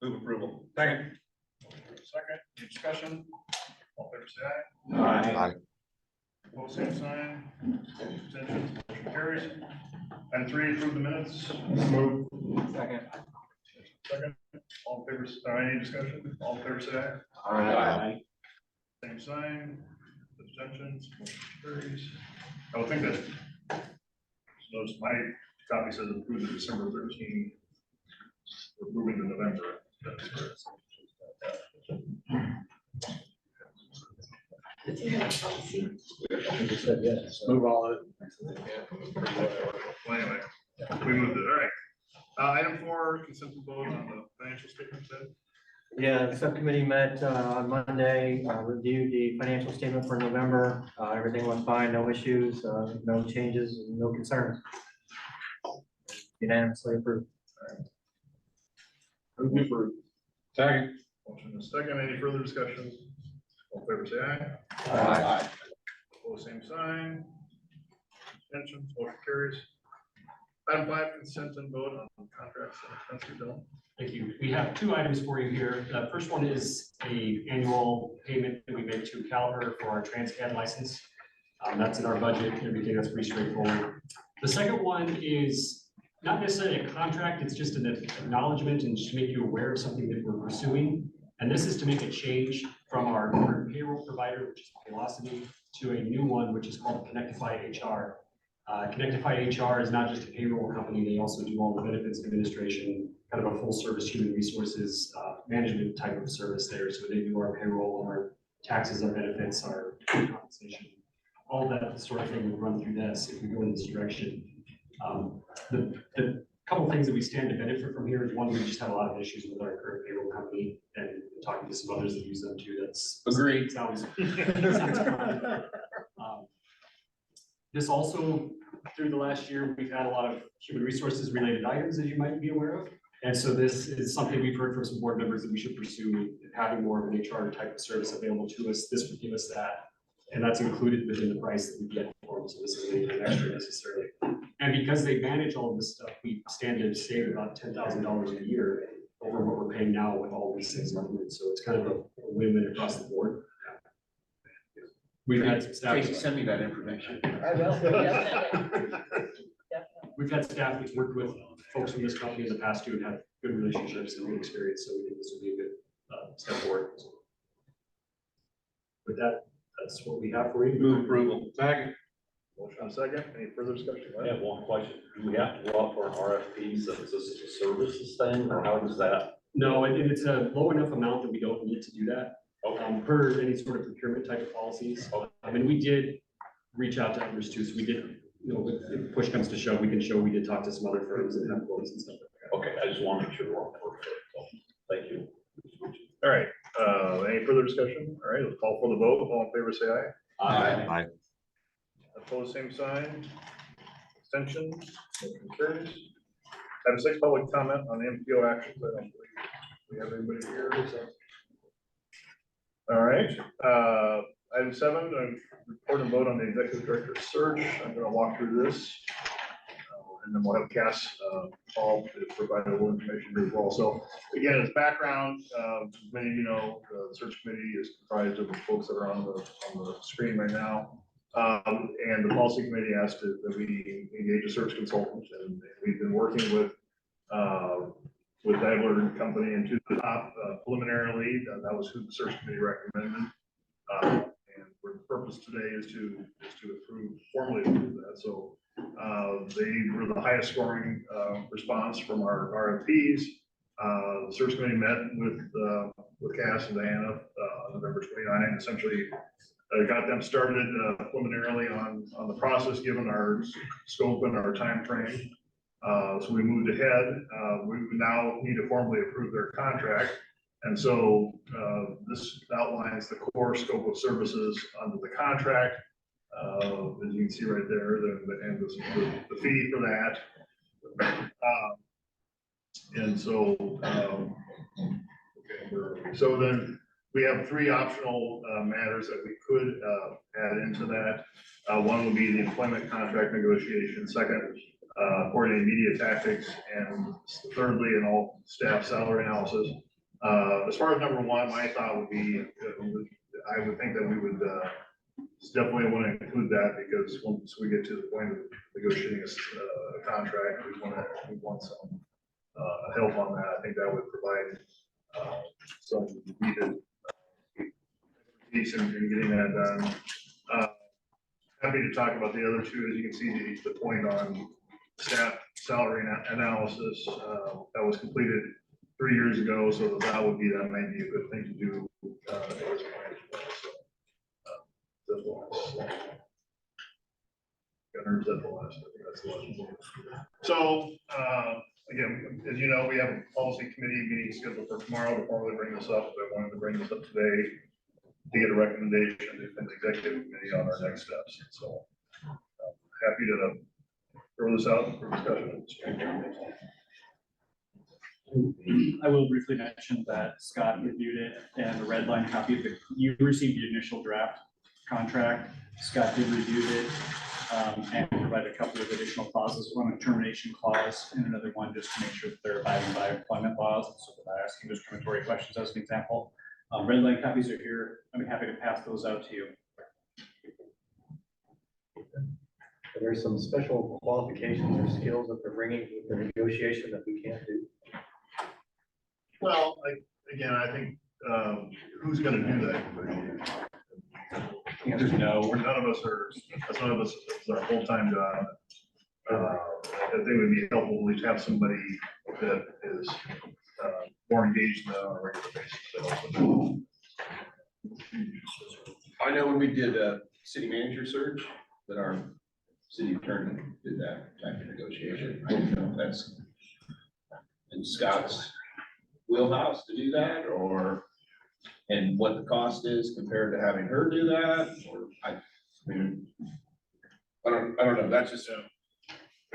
Move approval. Second. Second. Any discussion? All fair say aye. Aye. Opposed, same sign. Abstentions, motion carries. Item 3, approve the minutes. Move. Second. Second. All in favor, any discussion? All in favor say aye. Aye. Same sign. Abstentions, motion carries. I would think that, notice my copy says approve the December 13, we're moving to November. That's correct. Move all of it. Well, anyway, we moved it. All right. Item 4, consent to vote on the financial statements. Yeah, the subcommittee met on Monday, reviewed the financial statement for November. Everything was fine, no issues, no changes, no concerns. Unanimously approved. Second. Motion is second. Any further discussion? All in favor say aye. Aye. Opposed, same sign. Abstentions, motion carries. Item 5, consent and vote on contracts and expenses bill. Thank you. We have 2 items for you here. The first one is a annual payment that we make to Caliber for our TransCAD license. That's in our budget, everything that's pretty straightforward. The second one is not necessarily a contract, it's just an acknowledgement and just to make you aware of something that we're pursuing. And this is to make a change from our current payroll provider, which is Velocity, to a new one, which is called Connectify HR. Connectify HR is not just a payroll company, they also do all the benefits administration, kind of a full service human resources management type of service there. So they do our payroll, our taxes, our benefits, our compensation, all that sort of thing would run through this if we go in this direction. The couple things that we stand to benefit from here is one, we just have a lot of issues with our current payroll company, and talking to some others that use them too. That's Agreed. sounds fun. This also, through the last year, we've had a lot of human resources related items that you might be aware of. And so this is something we've heard from some board members that we should pursue, having more of an HR type of service available to us. This would give us that. And that's included within the price that we get for them. So this isn't anything extra necessarily. And because they manage all of this stuff, we stand to save about $10,000 a year over what we're paying now with all these things included. So it's kind of a win-win across the board. We've had some staff. Tracy, send me that information. I will. Definitely. We've had staff that's worked with folks from this company in the past too and had good relationships and good experience. So we think this would be a good step forward. With that, that's what we have for you. Move approval. Second. Motion second. Any further discussion? I have one question. Do we have to go out for an RFP? So is this a services thing or how does that? No, and it's a low enough amount that we don't need to do that. Per any sort of procurement type of policies. I mean, we did reach out to others too. So we did, you know, if push comes to shove, we can show we did talk to some other firms that have quotes and stuff like that. Okay, I just want to make sure we're on perfect. So, thank you. All right. Any further discussion? All right, let's call for the vote. All in favor, say aye. Aye. Opposed, same sign. Abstentions, motion carries. Item 6, public comment on the MPO actions. I don't believe we have anybody here. So. All right. Item 7, report and vote on the executive director search. I'm going to walk through this, and then we'll have Cass Paul to provide a little information here as well. So again, as background, as many of you know, the search committee is comprised of the folks that are on the screen right now. And the policy committee asked that we engage a search consultant, and we've been working with Daimler and Company and to the top preliminarily. That was who the search committee recommended. And the purpose today is to formally approve that. So they were the highest scoring response from our RFPs. The search committee met with Cass and Diana on November 29, essentially got them started preliminarily on the process, given our scope and our time frame. So we moved ahead. We now need to formally approve their contract. And so this outlines the core scope of services under the contract. As you can see right there, the fee for that. And so, so then we have three optional matters that we could add into that. One would be the employment contract negotiation, second, coordinating media tactics, and thirdly, an all staff salary analysis. As far as number one, my thought would be, I would think that we would definitely want to include that, because once we get to the point of negotiating a contract, we want some help on that. I think that would provide some needed expertise in getting that done. Happy to talk about the other two. As you can see, the point on staff salary analysis that was completed 3 years ago, so that might be a good thing to do at this point as well. So that's the last. I think that's the last one. So again, as you know, we have a policy committee meeting scheduled for tomorrow to formally bring this up. But I wanted to bring this up today to get a recommendation from the executive committee on our next steps. So happy to throw this out for discussion. I will briefly mention that Scott reviewed it and a red line copy of you received the initial draft contract. Scott did review it and provide a couple of additional clauses, one a termination clause and another one just to make sure that they're abiding by employment laws. So without asking discriminatory questions as an example. Red line copies are here. I'm happy to pass those out to you. There's some special qualifications or skills that they're bringing with the negotiation that we can't do. Well, I think who's going to do that? There's no. None of us are. That's none of us. It's our full-time job. I think it would be helpful to at least have somebody that is more engaged on a regular basis. I know when we did a city manager search, that our city attorney did that type of negotiation. I don't know if that's in Scott's wheelhouse to do that, or, and what the cost is compared to having her do that, or I mean, I don't know, that's just,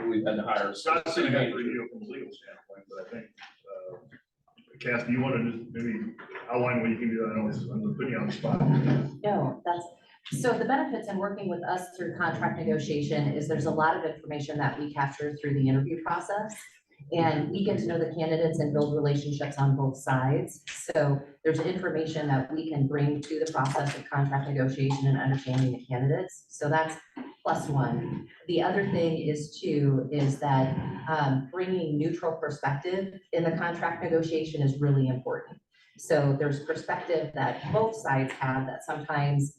we've had to hire. Scott's sitting at review from a legal standpoint, but I think, Cass, do you want to just maybe outline what you can do? I know I'm putting you on the spot. No, so the benefits in working with us through contract negotiation is there's a lot of information that we capture through the interview process. And we get to know the candidates and build relationships on both sides. So there's information that we can bring to the process of contract negotiation and understanding the candidates. So that's +1. The other thing is that bringing neutral perspective in the contract negotiation is really important. So there's perspective that both sides have that sometimes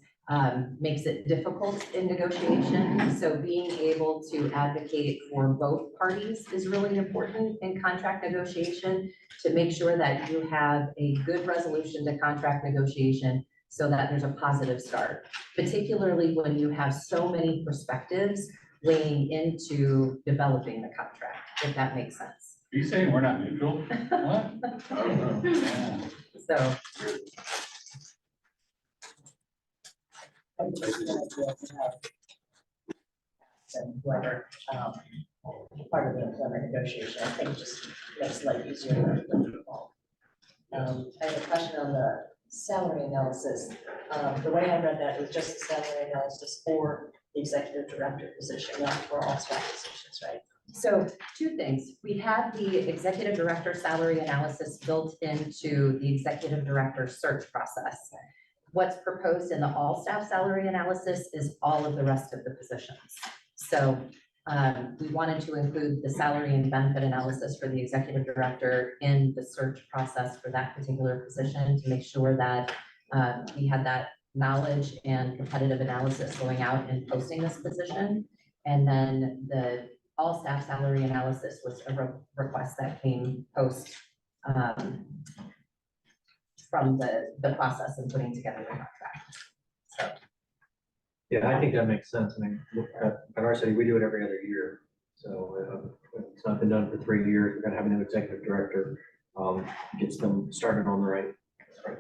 makes it difficult in negotiation. So being able to advocate for both parties is really important in contract negotiation to make sure that you have a good resolution to contract negotiation so that there's a positive start, particularly when you have so many perspectives weighing into developing the contract, if that makes sense. Are you saying we're not neutral? What? I don't know. Yeah. So and whoever, part of the employment negotiation, I think just makes life easier for people. I have a question on the salary analysis. The way I read that was just the salary analysis for the executive director position, not for all staff positions, right? So 2 things. We have the executive director salary analysis built into the executive director search process. What's proposed in the all staff salary analysis is all of the rest of the positions. So we wanted to include the salary and benefit analysis for the executive director in the search process for that particular position to make sure that we had that knowledge and competitive analysis going out and posting this position. And then the all staff salary analysis was a request that came post from the process of putting together the contract. So. Yeah, I think that makes sense. I mean, at our city, we do it every other year. So it's not been done for 3 years. We're gonna have a new executive director, gets them started on the right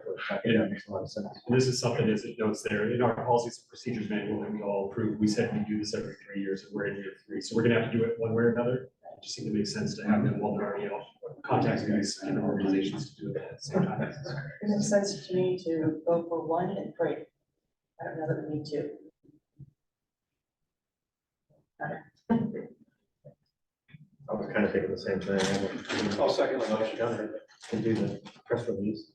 foot. I think that makes a lot of sense. And this is something, as it notes there, in our policies and procedures manual that we all approve, we said we do this every 3 years, and we're in year 3. So we're gonna have to do it one way or another. It just seemed to make sense to have them while they're already out. contact you guys, different organizations to do it at the same time. It makes sense to me to go for 1 and 3. I don't know that we need 2. I was kind of thinking the same thing. I'll second the motion. Can do the press release.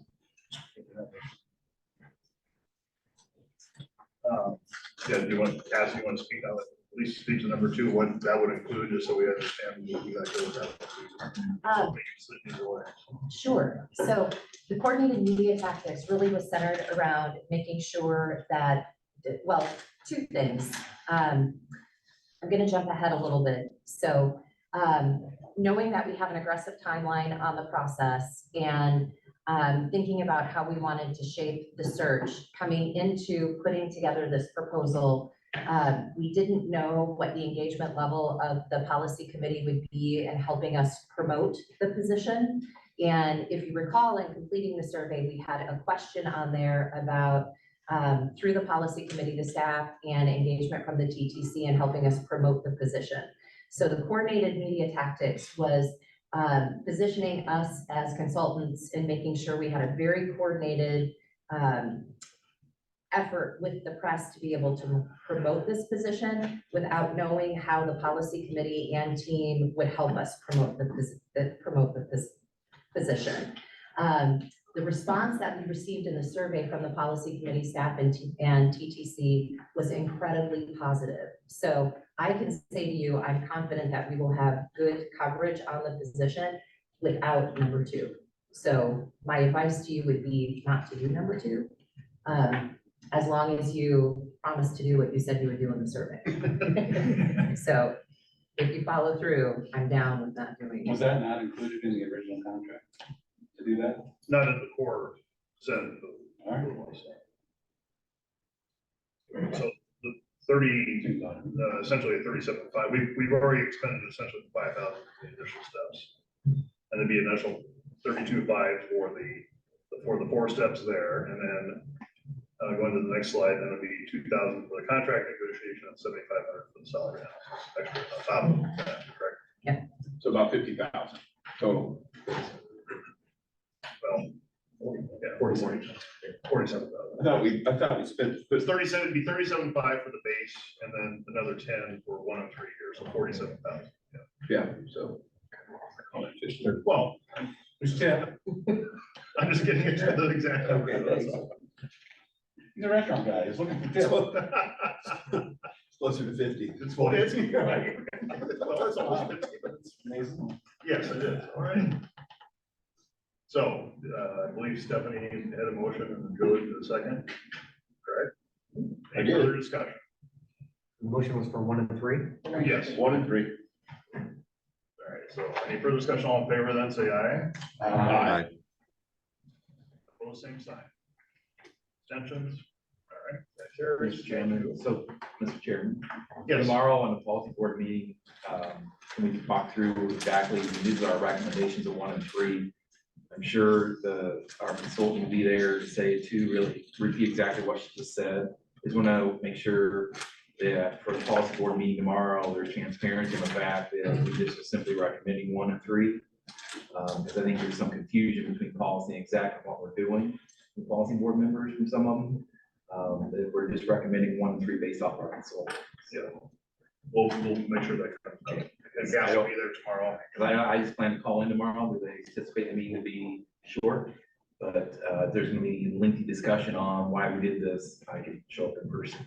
Yeah, do you want, Cassie, you want to speak on it? At least speak to number 2, what that would include, just so we understand what we got to go with that. Sure. So the coordinated media tactics really was centered around making sure that, well, 2 things. I'm going to jump ahead a little bit. So knowing that we have an aggressive timeline on the process and thinking about how we wanted to shape the search, coming into putting together this proposal, we didn't know what the engagement level of the policy committee would be in helping us promote the position. And if you recall, in completing the survey, we had a question on there about through the policy committee, the staff, and engagement from the TTC in helping us promote the position. So the coordinated media tactics was positioning us as consultants and making sure we had a very coordinated effort with the press to be able to promote this position without knowing how the policy committee and team would help us promote the position. The response that we received in the survey from the policy committee staff and TTC was incredibly positive. So I can say to you, I'm confident that we will have good coverage on the position without number 2. So my advice to you would be not to do number 2, as long as you promise to do what you said you would do in the survey. So if you follow through, I'm down with not doing Was it. that not included in the original contract to do that? Not in the core set. All right. So the 30, essentially at 37.5, we've already expended essentially 5,000 for the initial steps. And it'd be initial 32.5 for the 4 steps there, and then going to the next slide, then it'll be 2,000 for the contract negotiation and 7,500 for the salary analysis. Extra on top of that, correct? So about 50,000 total. Well, yeah, 47,000. I thought we spent, It's 37, it'd be 37.5 for the base, and then another 10 for 1 and 3 years, so 47,000. yeah, so. Well, There's 10. I'm just getting into the exact number. Okay, That's thanks. all. He's a restaurant guy. He's looking for tips. Closer to 50. It's well, it's right. Well, it's almost 50, but it's, Amazing. yes, it is. All right. So, I believe Stephanie had a motion and Joe did a second. Correct? I Any did. further discussion? The motion was for 1 and 3. Yes. 1 and 3. All right, so any further discussion, all in favor, then say aye. Aye. Opposed, same sign. Abstentions? All right, that carries. Mr. Chairman, so, Mr. Chairman, Yes. tomorrow on the policy board meeting, can we talk through exactly, these are our recommendations of 1 and 3. I'm sure our consultant will be there to say to really repeat exactly what she just said. Just want to make sure that for the policy board meeting tomorrow, there's transparency in the fact that we just are simply recommending 1 and 3. Because I think there's some confusion between policy and exactly what we're doing with policy board members from some of them. That we're just recommending 1 and 3 based off our consultant. Yeah. We'll make sure that comes up. And Gas will be there tomorrow. Because I just plan to call in tomorrow, because I anticipate the meeting to be short. But if there's gonna be lengthy discussion on why we did this, I can show up in person.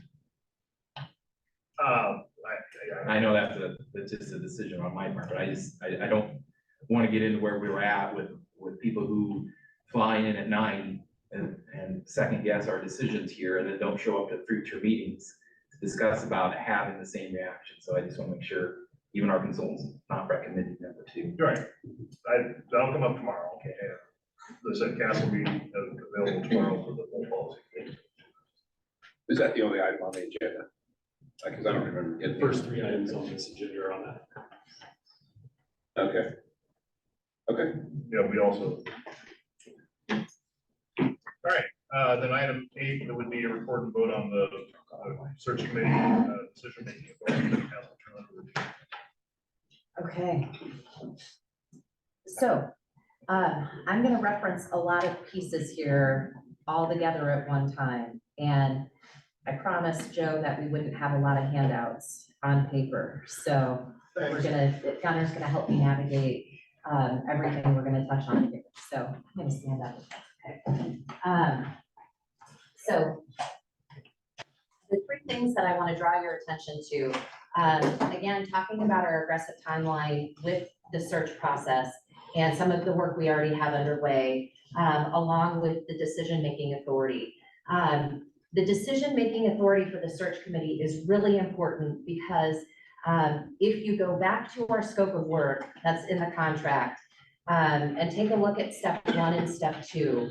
I know that's just a decision on my part, but I don't want to get into where we were at with people who fly in at 9 and second guess our decisions here and then don't show up at future meetings to discuss about having the same reaction. So I just want to make sure even our consultants not recommending number 2. Right. That'll come up tomorrow. Okay. The said Gas will be available tomorrow for the full policy. Is that the only item on the agenda? Because I don't remember. The first 3 items on this agenda are on that. Okay. Okay. Yeah, we also. All right, then item 8, that would be a report and vote on the search committee decision making authority. Okay. So I'm gonna reference a lot of pieces here all together at one time. And I promised Joe that we wouldn't have a lot of handouts on paper. So Gunner's gonna help me navigate everything we're gonna touch on here. So I'm gonna stand up if that's okay. So the three things that I want to draw your attention to, again, talking about our aggressive timeline with the search process and some of the work we already have underway, along with the decision-making authority. The decision-making authority for the search committee is really important because if you go back to our scope of work that's in the contract and take a look at step 1 and step 2,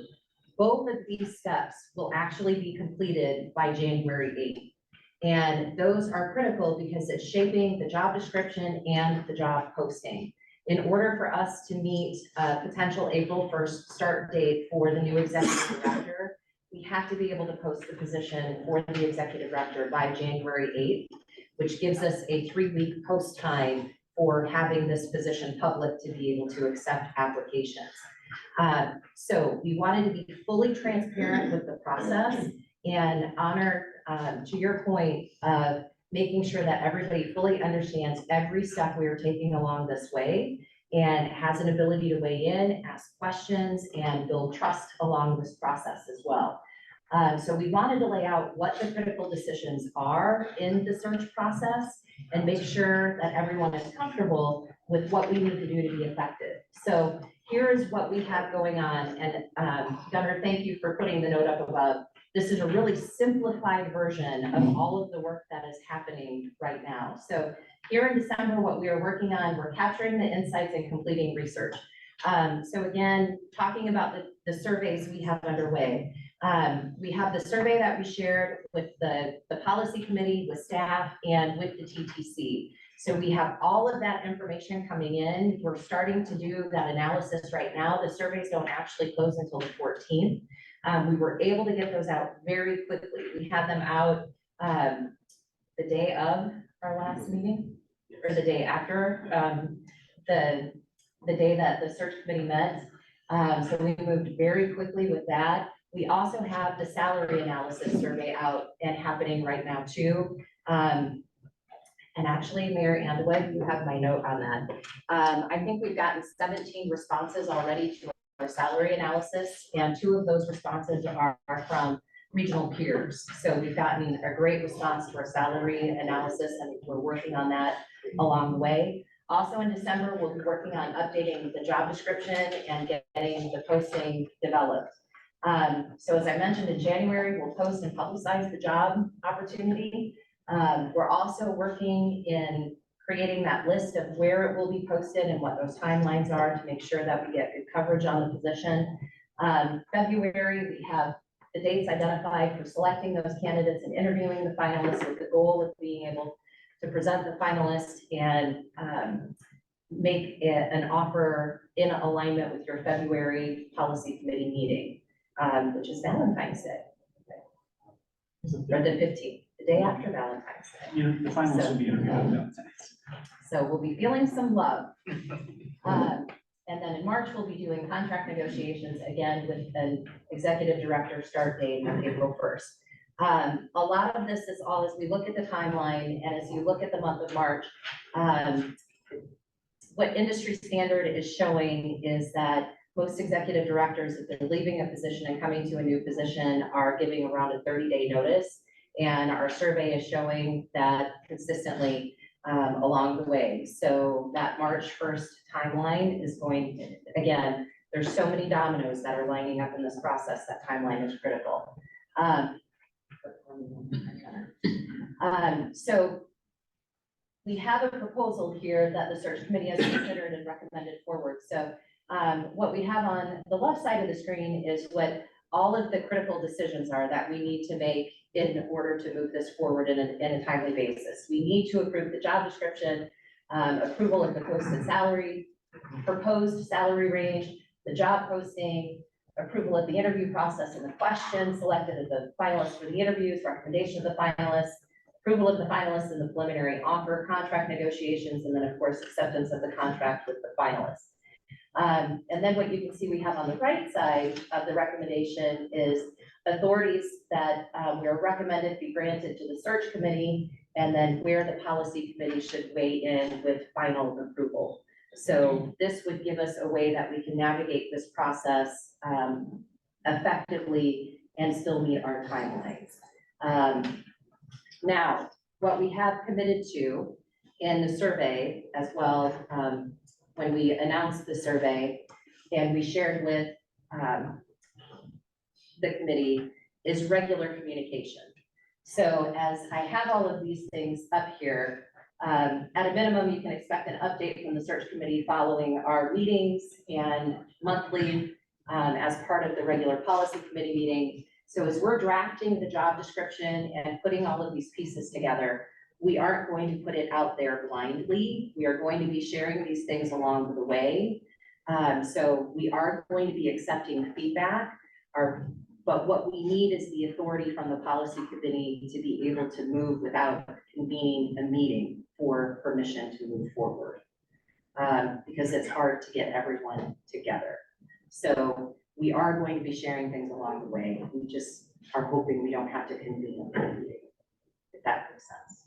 both of these steps will actually be completed by January 8th. And those are critical because it's shaping the job description and the job posting. In order for us to meet a potential April 1st start date for the new executive director, we have to be able to post the position for the executive director by January 8th, which gives us a 3-week post time for having this position public to be able to accept applications. So we wanted to be fully transparent with the process and honor, to your point of making sure that everybody fully understands every step we are taking along this way and has an ability to weigh in, ask questions, and build trust along this process as well. So we wanted to lay out what the critical decisions are in the search process and make sure that everyone is comfortable with what we need to do to be effective. So here is what we have going on, and Gunnar, thank you for putting the note up above. This is a really simplified version of all of the work that is happening right now. So here in December, what we are working on, we're capturing the insights and completing research. So again, talking about the surveys we have underway. We have the survey that we shared with the policy committee, with staff, and with the TTC. So we have all of that information coming in. We're starting to do that analysis right now. The surveys don't actually close until the 14th. We were able to get those out very quickly. We had them out the day of our last meeting, or the day after, the day that the search committee met. So we moved very quickly with that. We also have the salary analysis survey out and happening right now too. And actually, Mayor Andeweg, you have my note on that. I think we've gotten 17 responses already to our salary analysis, and 2 of those responses are from regional peers. So we've gotten a great response to our salary analysis, and we're working on that along the way. Also in December, we'll be working on updating the job description and getting the posting developed. So as I mentioned, in January, we'll post and publicize the job opportunity. We're also working in creating that list of where it will be posted and what those timelines are to make sure that we get good coverage on the position. February, we have the dates identified for selecting those candidates and interviewing the finalists with the goal of being able to present the finalists and make an offer in alignment with your February policy committee meeting, which is Valentine's Day. Or the 15th, the day after Valentine's Day. You know, the finals will be interviewed on Valentine's. So we'll be feeling some love. And then in March, we'll be doing contract negotiations again with an executive director start date on April 1st. A lot of this is all as we look at the timeline and as you look at the month of March, what industry standard is showing is that most executive directors, if they're leaving a position and coming to a new position, are giving around a 30-day notice. And our survey is showing that consistently along the way. So that March 1st timeline is going, again, there's so many dominoes that are lining up in this process, that timeline is critical. So we have a proposal here that the search committee has considered and recommended forward. So what we have on the left side of the screen is what all of the critical decisions are that we need to make in order to move this forward in a timely basis. We need to approve the job description, approval of the posted salary, proposed salary range, the job posting, approval of the interview process and the questions selected as the finalists for the interviews, recommendation of the finalists, approval of the finalists in the preliminary offer, contract negotiations, and then of course, acceptance of the contract with the finalists. And then what you can see we have on the right side of the recommendation is authorities that we are recommended be granted to the search committee, and then where the policy committee should weigh in with final approval. So this would give us a way that we can navigate this process effectively and still meet our timelines. Now, what we have committed to in the survey as well, when we announced the survey and we shared with the committee, is regular communication. So as I have all of these things up here, at a minimum, you can expect an update from the search committee following our meetings and monthly as part of the regular policy committee meeting. So as we're drafting the job description and putting all of these pieces together, we aren't going to put it out there blindly. We are going to be sharing these things along the way. So we are going to be accepting feedback. But what we need is the authority from the policy committee to be able to move without convening a meeting for permission to move forward. Because it's hard to get everyone together. So we are going to be sharing things along the way. We just are hoping we don't have to convene a meeting, if that makes sense.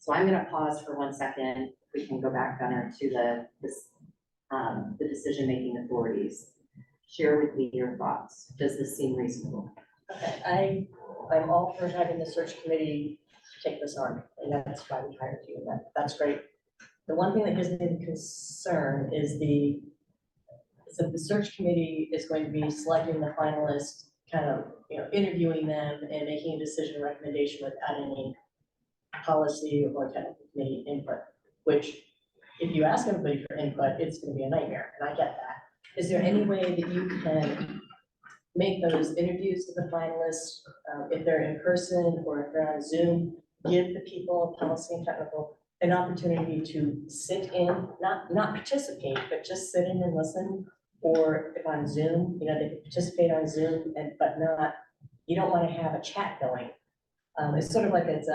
So I'm going to pause for 1 second. We can go back, Gunnar, to the decision-making authorities. Share with me your thoughts. Does this seem reasonable? Okay, I'm all for having the search committee take this on, and that's why we hired you, and that's great. The one thing that gives me the concern is the search committee is going to be selecting the finalists, kind of, interviewing them and making a decision recommendation without any policy or technical committee input, which if you ask everybody for input, it's going to be a nightmare, and I get that. Is there any way that you can make those interviews with the finalists, if they're in person or if they're on Zoom, give the people, policy and technical, an opportunity to sit in, not participate, but just sit in and listen? Or if on Zoom, they can participate on Zoom, but not, you don't want to have a chat going. It's sort of like it's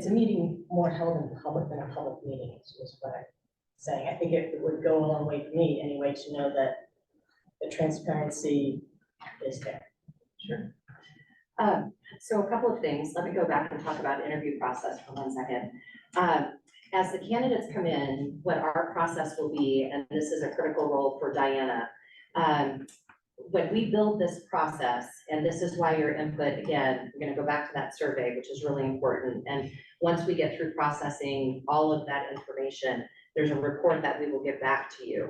a meeting more held in public than a public meeting, is what I'm saying. I think it would go a long way for me anyway to know that the transparency is there. Sure. So a couple of things. Let me go back and talk about interview process for 1 second. As the candidates come in, what our process will be, and this is a critical role for Diana, when we build this process, and this is why your input, again, we're going to go back to that survey, which is really important. And once we get through processing all of that information, there's a report that we will give back to you.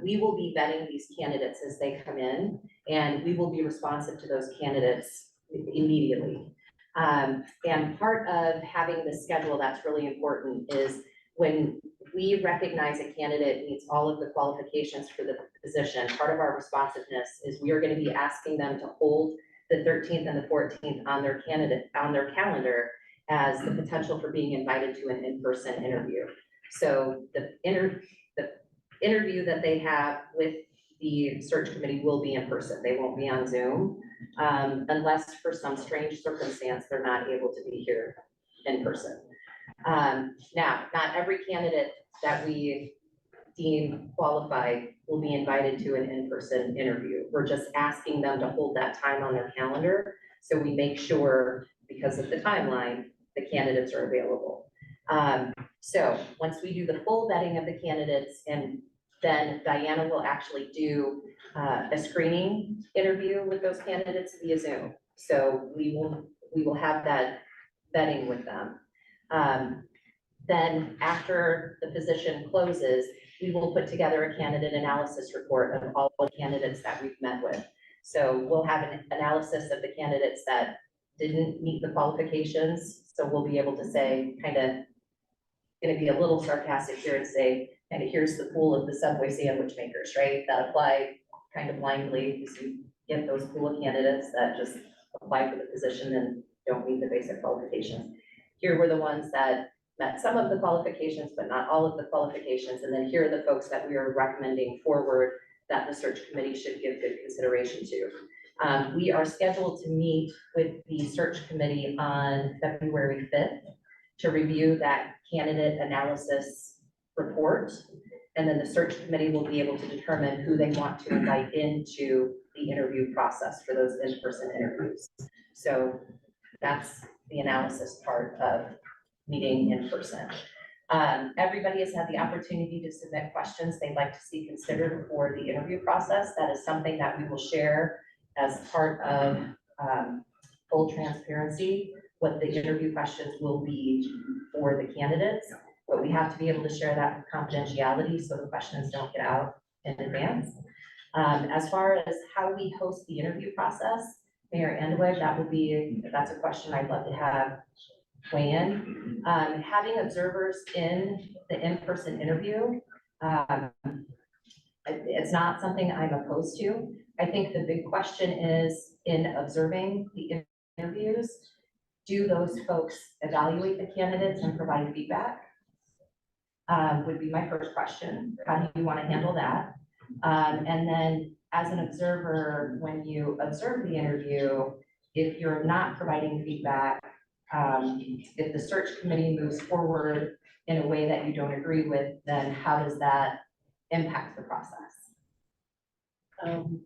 We will be vetting these candidates as they come in, and we will be responsive to those candidates immediately. And part of having the schedule that's really important is when we recognize a candidate meets all of the qualifications for the position, part of our responsiveness is we are going to be asking them to hold the 13th and the 14th on their calendar as the potential for being invited to an in-person interview. So the interview that they have with the search committee will be in person. They won't be on Zoom, unless for some strange circumstance, they're not able to be here in person. Now, not every candidate that we deem qualified will be invited to an in-person interview. We're just asking them to hold that time on their calendar, so we make sure, because of the timeline, the candidates are available. So once we do the full vetting of the candidates, and then Diana will actually do a screening interview with those candidates via Zoom. So we will have that vetting with them. Then after the position closes, we will put together a candidate analysis report of all the candidates that we've met with. So we'll have an analysis of the candidates that didn't meet the qualifications. So we'll be able to say, kind of going to be a little sarcastic here and say, and here's the pool of the Subway sandwich makers, right? That apply kind of blindly, because you get those pool of candidates that just apply for the position and don't meet the basic qualifications. Here were the ones that met some of the qualifications, but not all of the qualifications. And then here are the folks that we are recommending forward that the search committee should give good consideration to. We are scheduled to meet with the search committee on February 5th to review that candidate analysis report. And then the search committee will be able to determine who they want to invite into the interview process for those in-person interviews. So that's the analysis part of meeting in person. Everybody has had the opportunity to submit questions they'd like to see considered for the interview process. That is something that we will share as part of full transparency, what the interview questions will be for the candidates. But we have to be able to share that with confidentiality so the questions don't get out in advance. As far as how we host the interview process, Mayor Andwig, that's a question I'd love to have weigh in. Having observers in the in-person interview, it's not something I'm opposed to. I think the big question is in observing the interviews, do those folks evaluate the candidates and provide feedback? Would be my first question. How do you want to handle that? And then as an observer, when you observe the interview, if you're not providing feedback, if the search committee moves forward in a way that you don't agree with, then how does that impact the process? From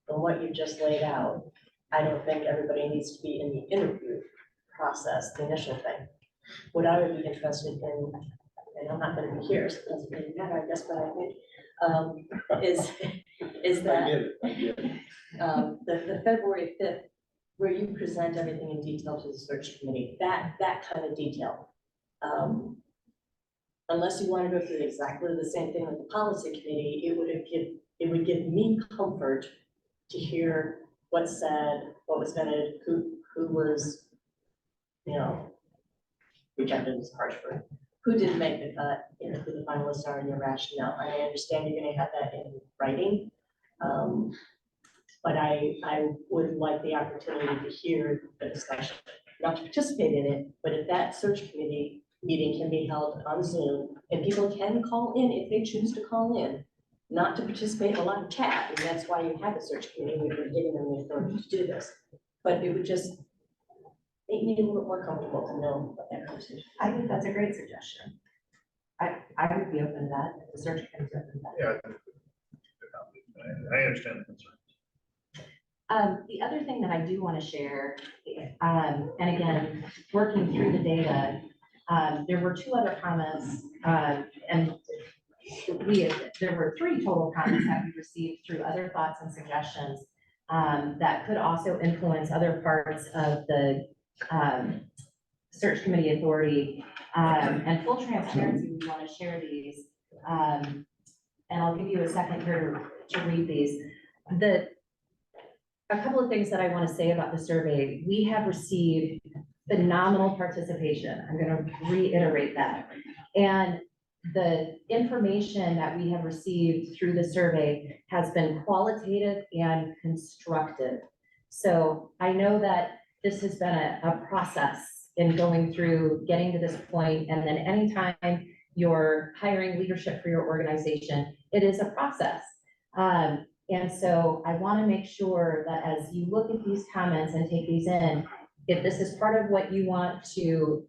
what you just laid out, I don't think everybody needs to be in the interview process, the initial thing. What I would be interested in, and I'm not gonna be here, so it doesn't really matter, I guess, but I think, is that I get it. the February 5th, where you present everything in detail to the search committee, that kind of detail. Unless you want to go through exactly the same thing with the policy committee, it would give me comfort to hear what's said, what was vetted, who was, rejected is harsh word, who didn't make the cut, who the finalists are, and your rationale. I understand you're gonna have that in writing. But I would like the opportunity to hear the discussion, not to participate in it, but if that search committee meeting can be held on Zoom, and people can call in if they choose to call in, not to participate in a lot of chat, and that's why you have the search committee, we're giving them the authority to do this. But it would just make me a little bit more comfortable to know what that conversation. I think that's a great suggestion. I would be open to that, if the search committee is open to that. Yeah. I understand the concern. The other thing that I do want to share, and again, working through the data, there were two other comments, and there were three total comments that we received through other thoughts and suggestions that could also influence other parts of the search committee authority. And full transparency, we want to share these. And I'll give you a second here to read these. A couple of things that I want to say about the survey. We have received phenomenal participation. I'm going to reiterate that. And the information that we have received through the survey has been qualitative and constructive. So I know that this has been a process in going through getting to this point, and then anytime you're hiring leadership for your organization, it is a process. And so I want to make sure that as you look at these comments and take these in, if this is part of what you want to,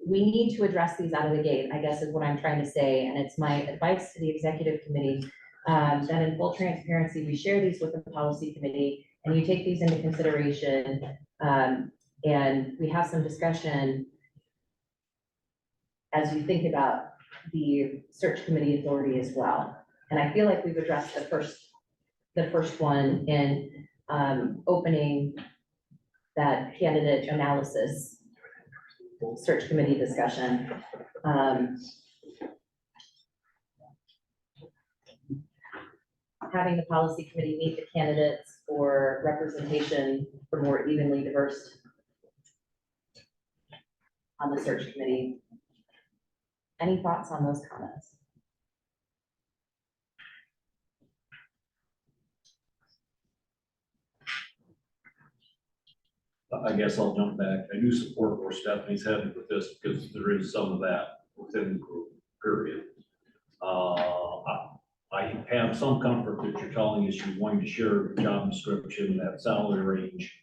we need to address these out of the gate, I guess is what I'm trying to say. And it's my advice to the executive committee that in full transparency, we share these with the policy committee and you take these into consideration. And we have some discussion as you think about the search committee authority as well. And I feel like we've addressed the first one in opening that candidate analysis search committee discussion. Having the policy committee meet the candidates for representation for more evenly diverse on the search committee. Any thoughts on those comments? I guess I'll jump back. I do support where Stephanie's headed with this because there is some of that within the group, period. I have some comfort that you're telling us you're going to share the job description, that salary range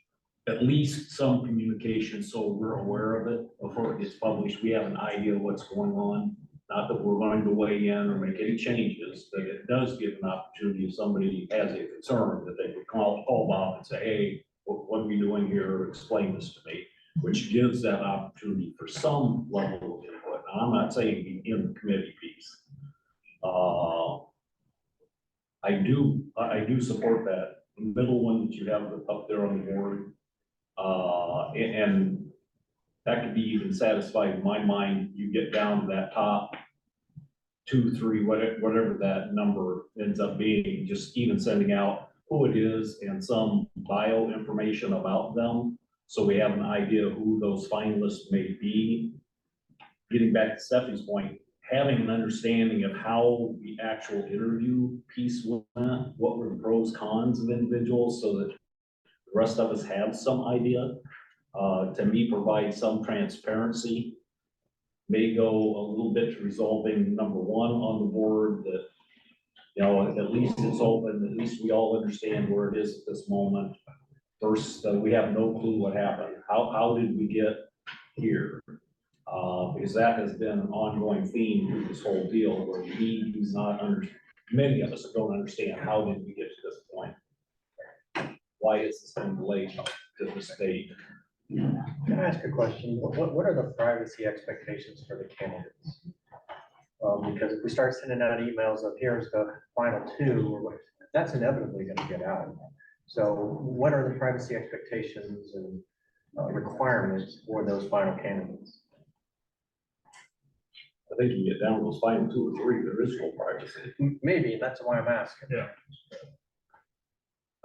at least some communication, so we're aware of it before it gets published. We have an idea of what's going on. Not that we're going to weigh in or make any changes, but it does give an opportunity if somebody has a concern that they could call Bob and say, hey, what are we doing here? Explain this to me, which gives that opportunity for some level of input. Now, I'm not saying in the committee piece. I do support that middle one that you have up there on the board. And that could be even satisfied in my mind. You get down to that top 2, 3, whatever that number ends up being, just even sending out who it is and some bio information about them. So we have an idea of who those finalists may be. Getting back to Stephanie's point, having an understanding of how the actual interview piece went, what were the pros, cons of individuals, so that the rest of us have some idea. To me, provide some transparency, may go a little bit to resolving number one on the board, that, you know, at least it's open, at least we all understand where it is at this moment. First, we have no clue what happened. How did we get here? Because that has been an ongoing theme through this whole deal, where we do not understand, many of us don't understand, how did we get to this point? Why is this been delayed to this date? Can I ask a question? What are the privacy expectations for the candidates? Because if we start sending out emails of here's the final 2, that's inevitably going to get out. So what are the privacy expectations and requirements for those final candidates? I think you get down to those final 2 or 3, there is no privacy. Maybe, that's why I'm asking. Yeah.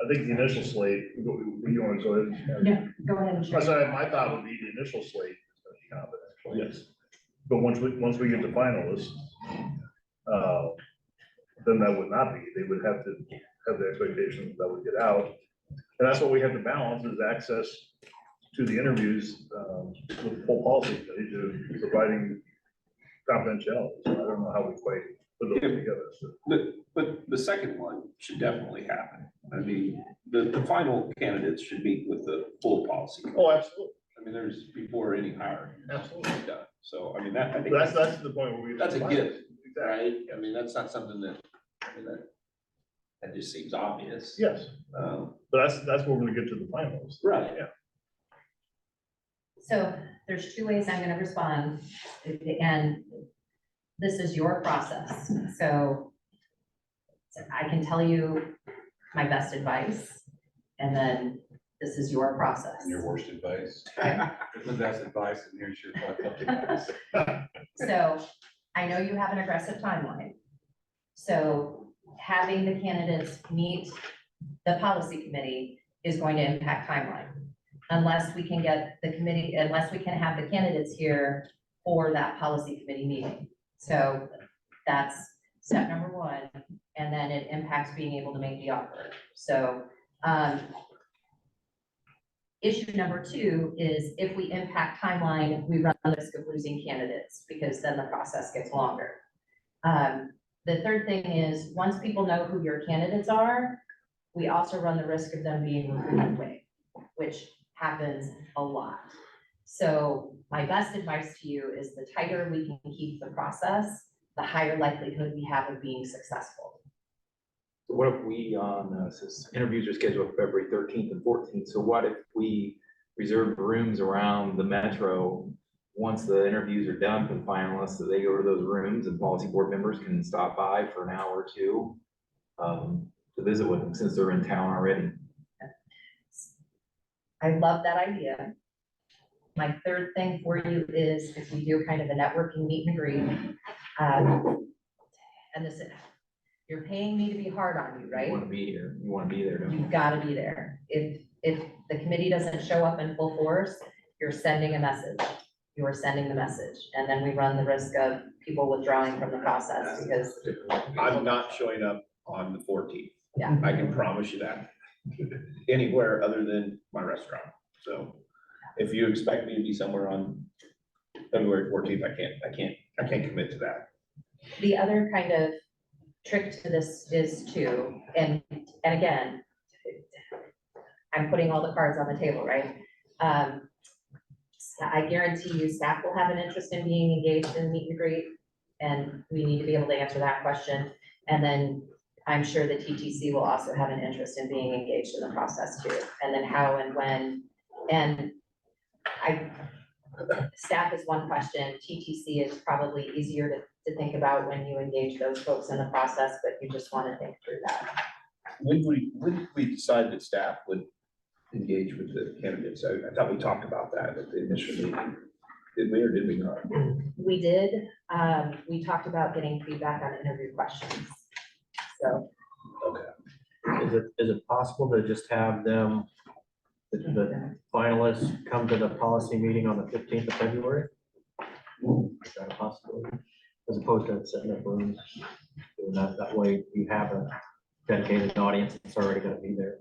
I think the initial slate, you want to go ahead? Yeah, go ahead and share. I said, my thought would be the initial slate is going to be confidential. Yes. But once we get to finalists, then that would not be, they would have to have the expectation that would get out. And that's what we have to balance, is access to the interviews, with the full policy committee to providing confidentiality. So I don't know how we quite put those together. So. But the second one should definitely happen. I mean, the final candidates should meet with the full policy. Oh, absolutely. I mean, there's before any hiring. Absolutely. is done. So, I mean, that, I think That's the point where we. that's a gift, Exactly. right? I mean, that's not something that, I mean, that just seems obvious. Yes, but that's where we're gonna get to the finals. Right. Yeah. So there's 2 ways I'm gonna respond, and this is your process. So I can tell you my best advice, and then this is your process. And your worst advice. Okay. The best advice, and here's your fucked up advice. So I know you have an aggressive timeline. So having the candidates meet the policy committee is going to impact timeline. Unless we can get the committee, unless we can have the candidates here for that policy committee meeting. So that's step number 1, and then it impacts being able to make the offer. So, issue number 2 is if we impact timeline, we run the risk of losing candidates, because then the process gets longer. The third thing is, once people know who your candidates are, we also run the risk of them being recruited away, which happens a lot. So my best advice to you is the tighter we can keep the process, the higher likelihood we have of being successful. So what if we since interviews are scheduled for February 13th and 14th, so what if we reserve rooms around the metro? Once the interviews are done for the finalists, that they go to those rooms and policy board members can stop by for an hour or 2 to visit with them, since they're in town already. I love that idea. My third thing for you is if we do kind of a networking meet and greet. And this, you're paying me to be hard on you, You right? want to be here, you want to be there, don't you? You've got to be there. If the committee doesn't show up in full force, you're sending a message. You are sending the message. And then we run the risk of people withdrawing from the process, because I'm not showing up on the 14th. Yeah. I can promise you that. Anywhere other than my restaurant. So if you expect me to be somewhere on February 14th, I can't commit to that. the other kind of trick to this is too, and again, I'm putting all the cards on the table, right? I guarantee you staff will have an interest in being engaged in meet and greet, and we need to be able to answer that question. And then I'm sure the TTC will also have an interest in being engaged in the process too. And then how and when, and staff is one question, TTC is probably easier to think about when you engage those folks in the process, but you just want to think through that. When we decide that staff would engage with the candidates, I thought we talked about that at the initial meeting. Did we or did we not? We did, we talked about getting feedback on interview questions. So, Is it possible to just have them, the finalists come to the policy meeting on the 15th of February? Is that a possibility? As opposed to setting up rooms, doing that way you have a dedicated audience that's already gonna be there.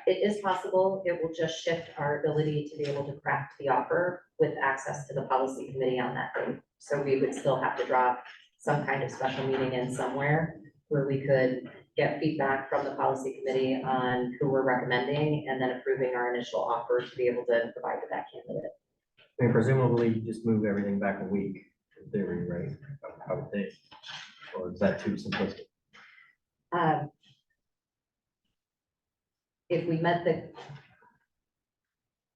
it is possible, it will just shift our ability to be able to craft the offer with access to the policy committee on that day. So we would still have to drop some kind of special meeting in somewhere where we could get feedback from the policy committee on who we're recommending and then approving our initial offer to be able to provide to that candidate. I mean, presumably you just move everything back a week, in theory, right? I would think. Or is that too simplistic? If we met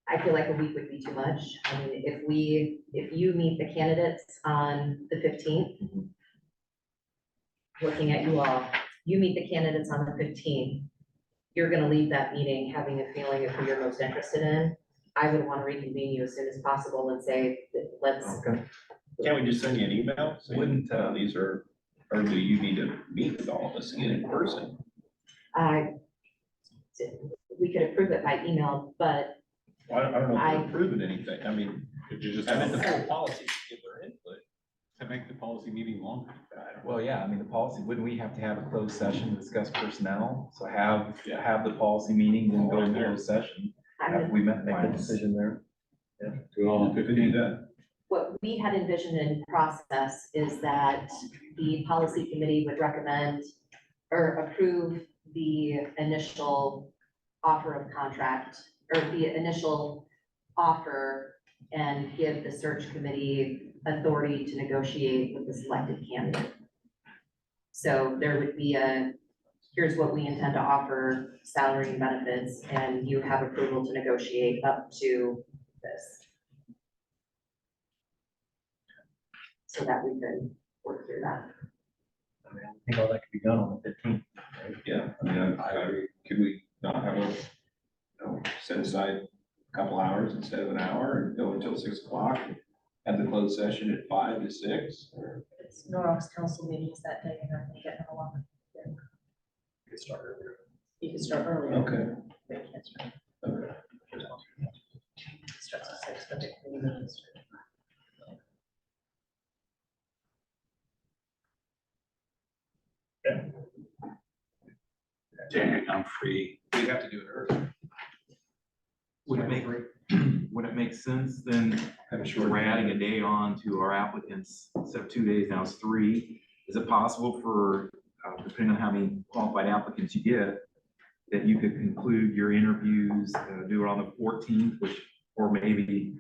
I feel like a week would be too much. I mean, if you meet the candidates on the 15th, looking at you all, you meet the candidates on the 15th, you're gonna leave that meeting having a feeling of who you're most interested in. I would want to reconvene you as soon as possible and say, let's, Okay. Can't we just send you an email? saying, Wouldn't, these are, or do you need to meet with all of us again in person? we could approve it by email, but I don't know if I- we're approving anything. I mean, Could you just I mean, have the full policy to give their input. to make the policy meeting longer? Well, yeah, I mean, the policy, wouldn't we have to have a closed session to discuss personnel? So have the policy meeting, then go into closed session. I'm Have gonna- we met Make the finalists? decision there. Do it all in Could do 15? that. what we had envisioned in process is that the policy committee would recommend or approve the initial offer of contract or the initial offer and give the search committee authority to negotiate with the selected candidate. So there would be here's what we intend to offer, salary and benefits, and you have approval to negotiate up to this. So that we could work through that. I mean, I think all that could be done on the 15th. Yeah, I mean, could we not have set aside a couple hours instead of an hour and go until 6 o'clock? Have the closed session at 5 to 6? Or It's Norwalk's council meetings that day, and I'm getting a lot. Get started earlier. You can start earlier. Okay. They can't start. Okay. Starts at 6, but the committee meetings start. I'm free. We have to do it early. Would it make sense then, Have a if short. we're adding a day on to our applicants, instead of 2 days, now it's 3? Is it possible for, depending on how many qualified applicants you get, that you could conclude your interviews, do it on the 14th, or maybe,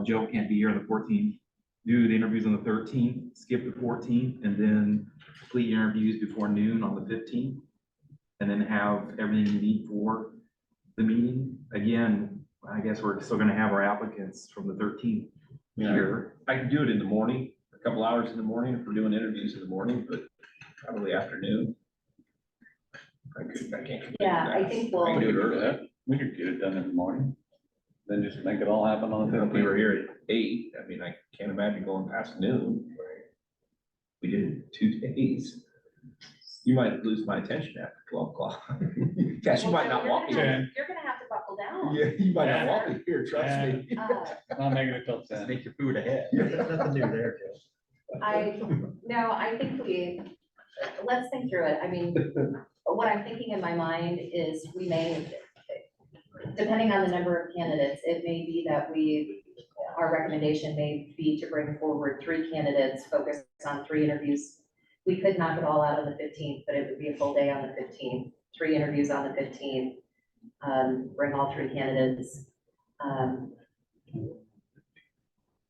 Joe can't be here on the 14th, do the interviews on the 13th, skip the 14th, and then complete your interviews before noon on the 15th, and then have everything you need for the meeting? Again, I guess we're still gonna have our applicants from the 13th here. I can do it in the morning, a couple hours in the morning if we're doing interviews in the morning, but probably afternoon. I can't. commit to Yeah, I that. think I can we'll, do it early. We could get it done in the morning, then just make it all happen on the If we 15th. were here at 8, I mean, I can't imagine going past noon. We did it in 2 days. You might lose my attention after 12 o'clock. Gosh, you might not want me here. you're gonna have to buckle down. Yeah, you might not want me here, trust me. I'll make it till Just 10. make your food ahead. There's nothing new there, Joe. I think let's think through it. I mean, what I'm thinking in my mind is we may, depending on the number of candidates, it may be that our recommendation may be to bring forward 3 candidates, focus on 3 interviews. We could knock it all out on the 15th, but it would be a full day on the 15th, 3 interviews on the 15th, bring all three candidates.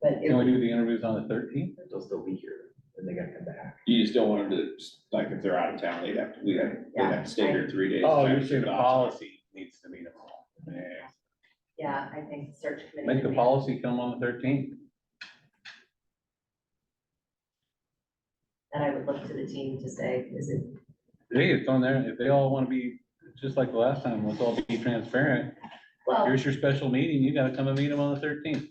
But Can we it, do the interviews on the thirteenth? They'll still be here, then they gotta come back. You just don't want them to, like, if they're out of town, they'd have to stay here 3 days. Oh, you're saying the policy needs to meet them all. Yeah. yeah, I think search committee. Make the would policy come on the 13th. And I would look to the team to say, is it, Hey, it's on there. If they all want to be, just like the last time, let's all be transparent. well, Here's your special meeting. You gotta come and meet them on the 13th.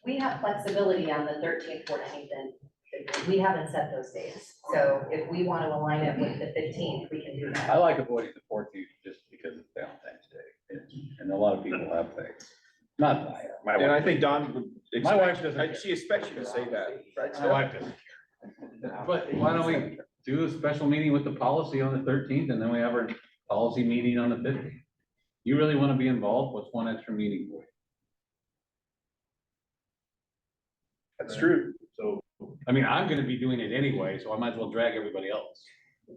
we have flexibility on the 13th, 14th, and we haven't set those days. So if we want to align it with the 15th, we can do I that. like avoiding the 14th just because it's Valentine's Day. And a lot of people have things. Not my And I wife. think Don would. My wife doesn't care. She expects you to say that, right? My wife doesn't care. But why don't we do a special meeting with the policy on the 13th and then we have our policy meeting on the 15th? You really want to be involved? What's one extra meeting for you? That's true. So, I mean, I'm gonna be doing it anyway, so I might as well drag everybody else.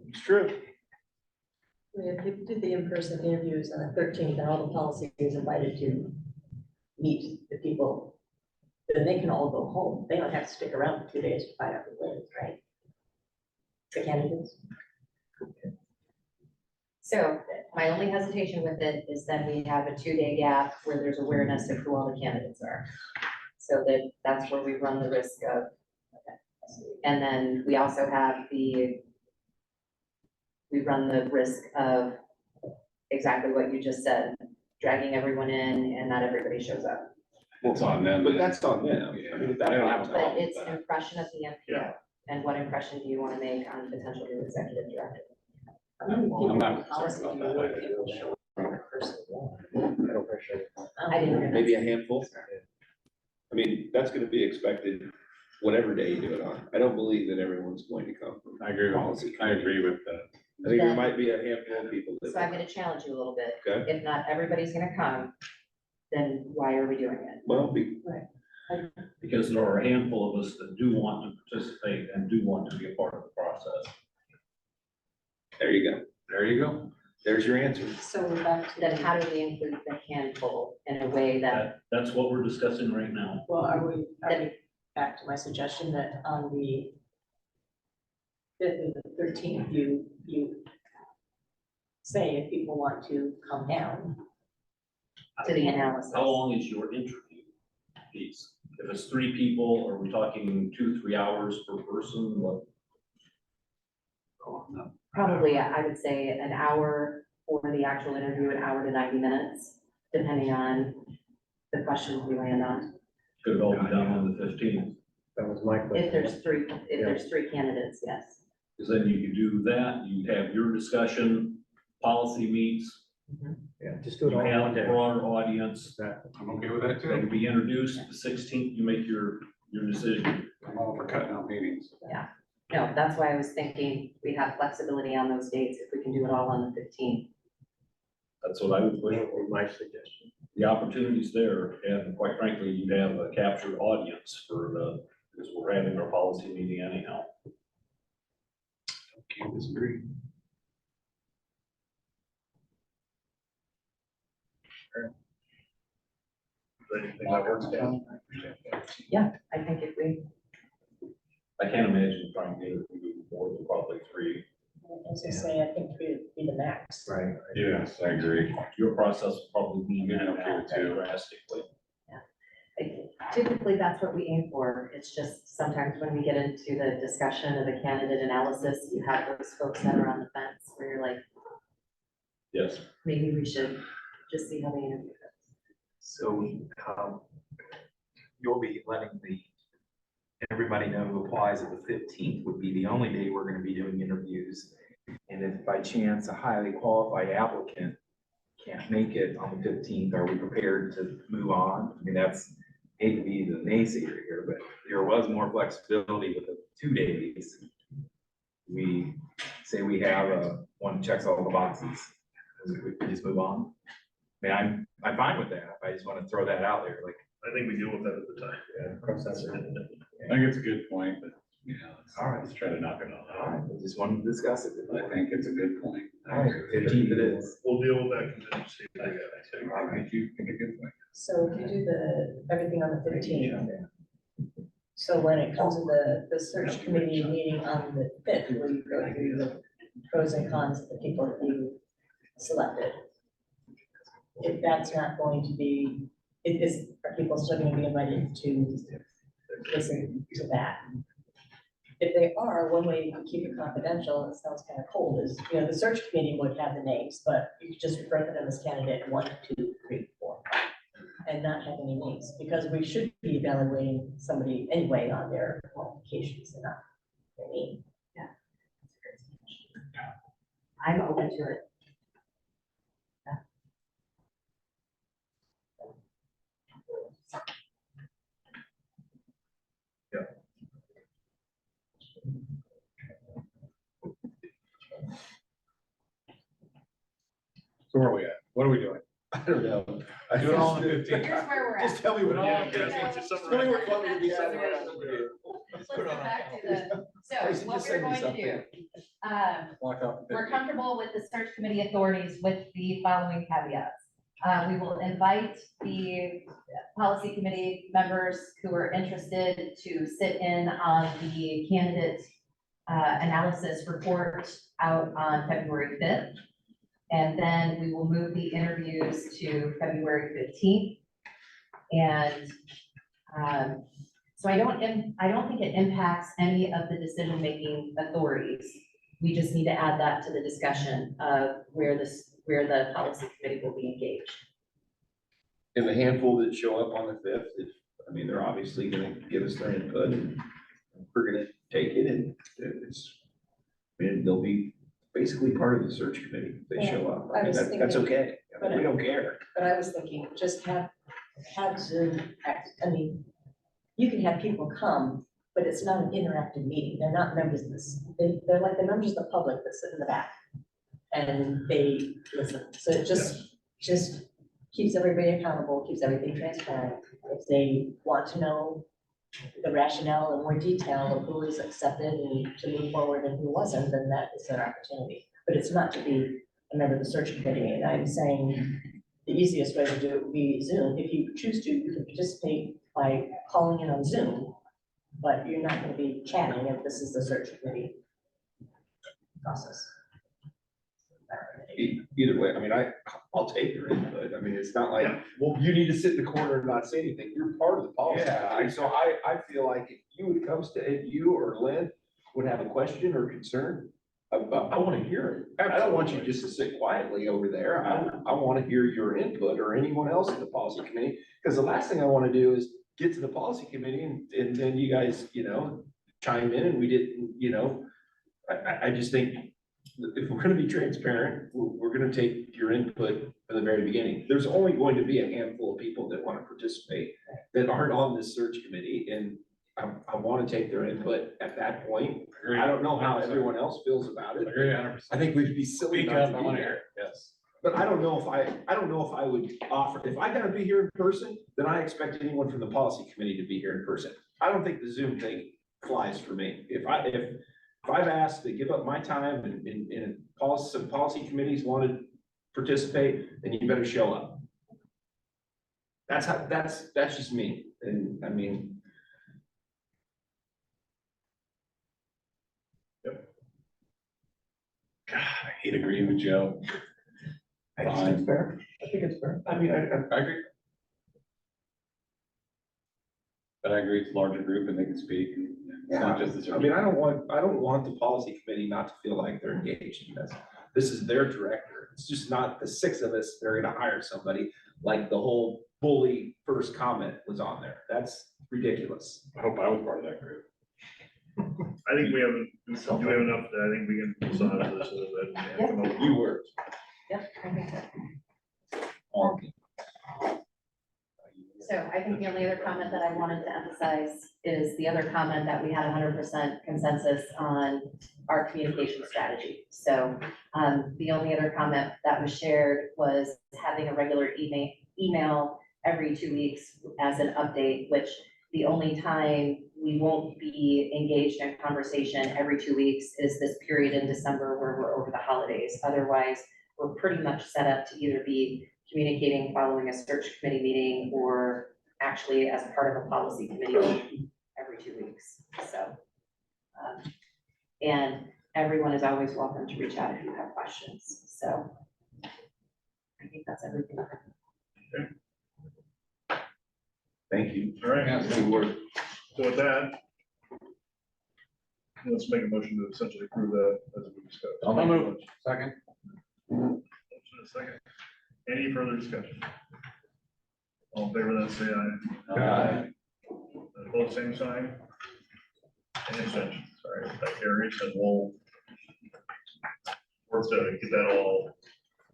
It's true. I mean, if you did the in-person interviews on the 13th, and all the policy is invited to meet the people, then they can all go home. They don't have to stick around for 2 days to find out who wins, right? The candidates. So my only hesitation with it is then we have a 2-day gap where there's awareness of who all the candidates are. So that's where we run the risk of. And then we also have we run the risk of exactly what you just said, dragging everyone in and not everybody shows up. It's on them. But that's on them. I mean, if that I don't have a happens, But it's an impression of the Yeah. MPO, and what impression do you want to make on potential new executive director? I'm not Policy, concerned you about know, that. people show up in person. I didn't hear that. maybe a handful. I mean, that's gonna be expected, whatever day you do it on. I don't believe that everyone's going to come from. I agree Policy with, I committee. agree with that. I think there Then- might be a handful of people that. So I'm gonna challenge you a little bit. Okay. If not everybody's gonna come, then why are we doing it? Well, Because there are a handful of us that do want to participate and do want to be a part of the process. there you go. There you go. There's your answer. So we're back to. Then how do we include the handful in a way that, That's what we're discussing right now. Well, are we back to my suggestion that on the 5th and the 13th, you say if people want to come down? to the analysis? How long is your interview piece? If it's 3 people, are we talking 2-3 hours per person? What? Probably, I would say an hour for the actual interview, an hour to 90 minutes, depending on the questions we land on. Could it all be done on the 15th? That was my question. If there's three candidates, yes. Because then you could do that, you have your discussion, policy meets, Yeah, just do it you all in one have a day. broader audience. Exactly. I'm okay with that They too. can be introduced, the 16th, you make your decision. I'm all for cutting out meetings. No, that's why I was thinking we have flexibility on those dates if we can do it all on the 15th. That's what I would push That for. would be my suggestion. The opportunity's there, and quite frankly, you'd have a captured audience for the, because we're having our policy meeting anyhow. Can't disagree. is there anything that works down? I think if we, I can't imagine trying to get it to do more than probably 3. As I say, I think three would be the max. Right. Yes, I agree. Your process will probably be Yeah, moving okay, out too. drastically. typically that's what we aim for. It's just sometimes when we get into the discussion of the candidate analysis, you have those folks that are on the fence where you're like, Yes. maybe we should just see how they interview goes. So, you'll be letting everybody know who applies that the 15th would be the only day we're gonna be doing interviews. And if by chance a highly qualified applicant can't make it on the 15th, are we prepared to move on? I mean, hate to be the naysayer here, but there was more flexibility with the 2 days. We say we have one checks all the boxes, we just move on. I mean, I'm fine with that. I just want to throw that out there, like, I think we deal with that at the time. Yeah, cross that bridge. I think it's a good point, but Yeah, All right. let's try to knock it All out. right, we just wanted to discuss it. I think it's a good point. All right, 15th it is. We'll deal with that contingency. All right. You think a good point. So if you do everything on the 15th. So when it comes to the search committee meeting on the 5th, where you go through the pros and cons of the people that you selected. If that's not going to be, are people still going to be invited to listen to that? If they are, one way you can keep it confidential, and it sounds kind of cold, is, the search committee would have the names, but you could just refer to them as candidate 1, 2, 3, 4, and not have any names, because we should be evaluating somebody anyway on their qualifications and not their name. I'm open to it. So where are we at? What are we doing? I don't know. Do it all on the 15th. Here's where we're at. Just tell me what. Yeah, Tell that's what you me what you want me to be. Let's Let's go put it on our back to calendar. so Tracy, what just we're send me going to something. do. Block off the We're 15th. comfortable with the search committee authorities with the following caveats. We will invite the policy committee members who are interested to sit in on the candidate analysis report out on February 5th. And then we will move the interviews to February 15th. And so I don't think it impacts any of the decision-making authorities. We just need to add that to the discussion of where the policy committee will be engaged. And the handful that show up on the 5th, they're obviously gonna give us their input and we're gonna take it and they'll be basically part of the search committee if they show up. I was That's thinking- okay. We don't care. But I was thinking, just have Zoom, you can have people come, but it's not an interactive meeting. They're not members of this. They're like the members of the public that sit in the back. And they listen. So it just keeps everybody accountable, keeps everything transparent. If they want to know the rationale in more detail of who was accepted and to move forward and who wasn't, then that is their opportunity. But it's not to be a member of the search committee. And I'm saying the easiest way to do it would be Zoom. If you choose to, you can participate by calling in on Zoom, but you're not going to be chatting if this is the search committee process. Either way, I'll take your input. It's not like, well, you need to sit in the corner and not say anything. You're part of the policy. Yeah. So I feel like if you or Lynn would have a question or concern, I want to hear it. I don't want you just to sit quietly over there. I want to hear your input or anyone else in the policy committee. Because the last thing I want to do is get to the policy committee and then you guys, chime in and we didn't, I just think if we're gonna be transparent, we're gonna take your input from the very beginning. There's only going to be a handful of people that want to participate that aren't on this search committee, and I want to take their input at that point. I don't know how everyone else feels about it. Agree 100%. I think we'd be silly Speak not up, to I do want to that. hear it, yes. But I don't know if I would offer, if I gotta be here in person, then I expect anyone from the policy committee to be here in person. I don't think the Zoom thing flies for me. If I've asked to give up my time and some policy committees want to participate, then you better show up. That's just me. And God, I hate agreeing with Joe. I just think it's fair. I think it's fair. I agree. But I agree, it's a larger group and they can speak. And it's not just the search. I don't want the policy committee not to feel like they're engaged in this. This is their director. It's just not the 6 of us. They're gonna hire somebody like the whole bully first comment was on there. That's ridiculous. I hope I was part of that group. I think we have enough that I think we can massage this a little bit. And come up with- You were. Yep, I think so. all- So I think the only other comment that I wanted to emphasize is the other comment that we had 100% consensus on our communication strategy. So the only other comment that was shared was having a regular email every 2 weeks as an update, which the only time we won't be engaged in conversation every 2 weeks is this period in December where we're over the holidays. Otherwise, we're pretty much set up to either be communicating following a search committee meeting or actually as part of a policy committee meeting every 2 weeks. So, and everyone is always welcome to reach out if you have questions. So I think that's everything. Thank you. All right, Yeah. Good work. so with that, let's make a motion to essentially approve that as we discussed. I'll move. Second. Motion and a second. Any further discussion? All in favor, let's say aye. Aye. Both same sign. Any extensions? All right, that carries, and we'll work to get that all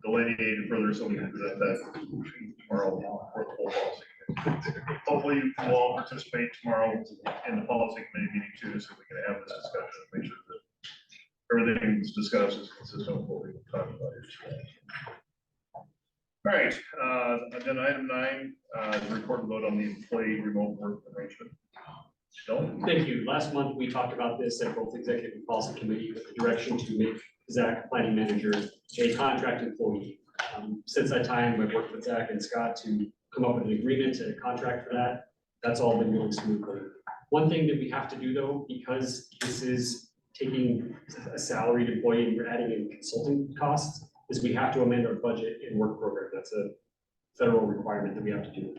delineated further so we can present that tomorrow for the full policy. Hopefully you will all participate tomorrow in the policy committee meeting too, so we can have this discussion and make sure that everything that's discussed is consistent with what we talked about here today. All right, agenda item 9, report and vote on the employee remote work arrangement. Dylan? Thank you. Last month, we talked about this at both executive and policy committee with the direction to make Zach, planning manager, a contract employee. Since that time, I've worked with Zach and Scott to come up with an agreement and a contract for that. That's all been going smoothly. One thing that we have to do though, because this is taking a salaried employee and we're adding in consulting costs, is we have to amend our budget and work program. That's a federal requirement that we have to do.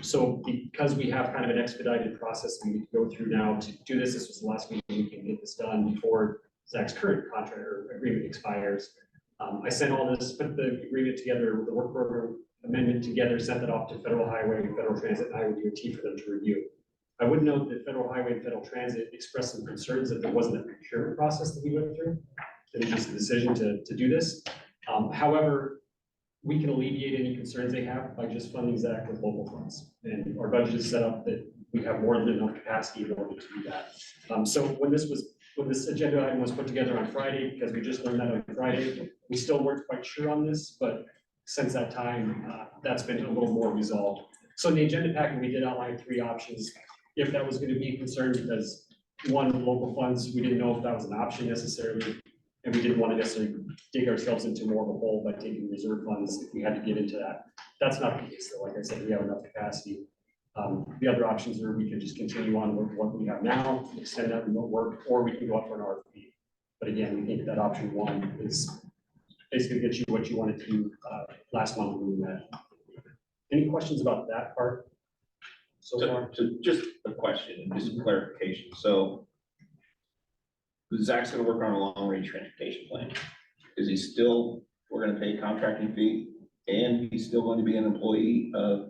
So because we have kind of an expedited process we need to go through now to do this, this was the last meeting we can get this done before Zach's current contract or agreement expires. I sent all this, put the agreement together with the work program amendment together, sent that off to Federal Highway, Federal Transit, and IODOT for them to review. I would note that Federal Highway and Federal Transit expressed some concerns that there wasn't a procurement process that we went through. It was just a decision to do this. However, we can alleviate any concerns they have by just funding Zach with local funds. And our budget is set up that we have more than enough capacity in order to do that. So when this agenda item was put together on Friday, because we just learned that on Friday, we still weren't quite sure on this, but since that time, that's been a little more resolved. So in the agenda packet, we did outline 3 options. If that was going to be a concern, because one, local funds, we didn't know if that was an option necessarily. And we didn't want to necessarily dig ourselves into more of a hole by taking reserve funds if we had to get into that. That's not the case though. Like I said, we have enough capacity. The other options are we can just continue on with what we have now, extend that remote work, or we can go up for an RFP. But again, we think that option 1 is basically get you what you wanted to do last month when we met. Any questions about that part so far? So just a question, just some clarification. So Zach's gonna work on a long-range transportation plan. Is he still, we're gonna pay contracting fee, and he's still going to be an employee of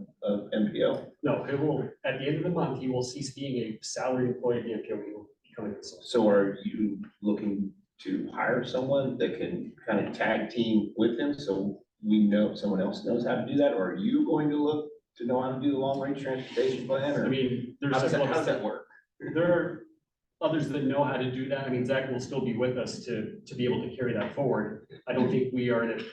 MPO? No, it will, at the end of the month, he will cease being a salaried employee of the MPO. He will become a consultant. So are you looking to hire someone that can kind of tag team with him, so we know, someone else knows how to do that? Or are you going to look to know how to do the long-range transportation plan, or I mean, how there's does that work? there are others that know how to do that. I mean, Zach will still be with us to be able to carry that forward. I don't think we are in a,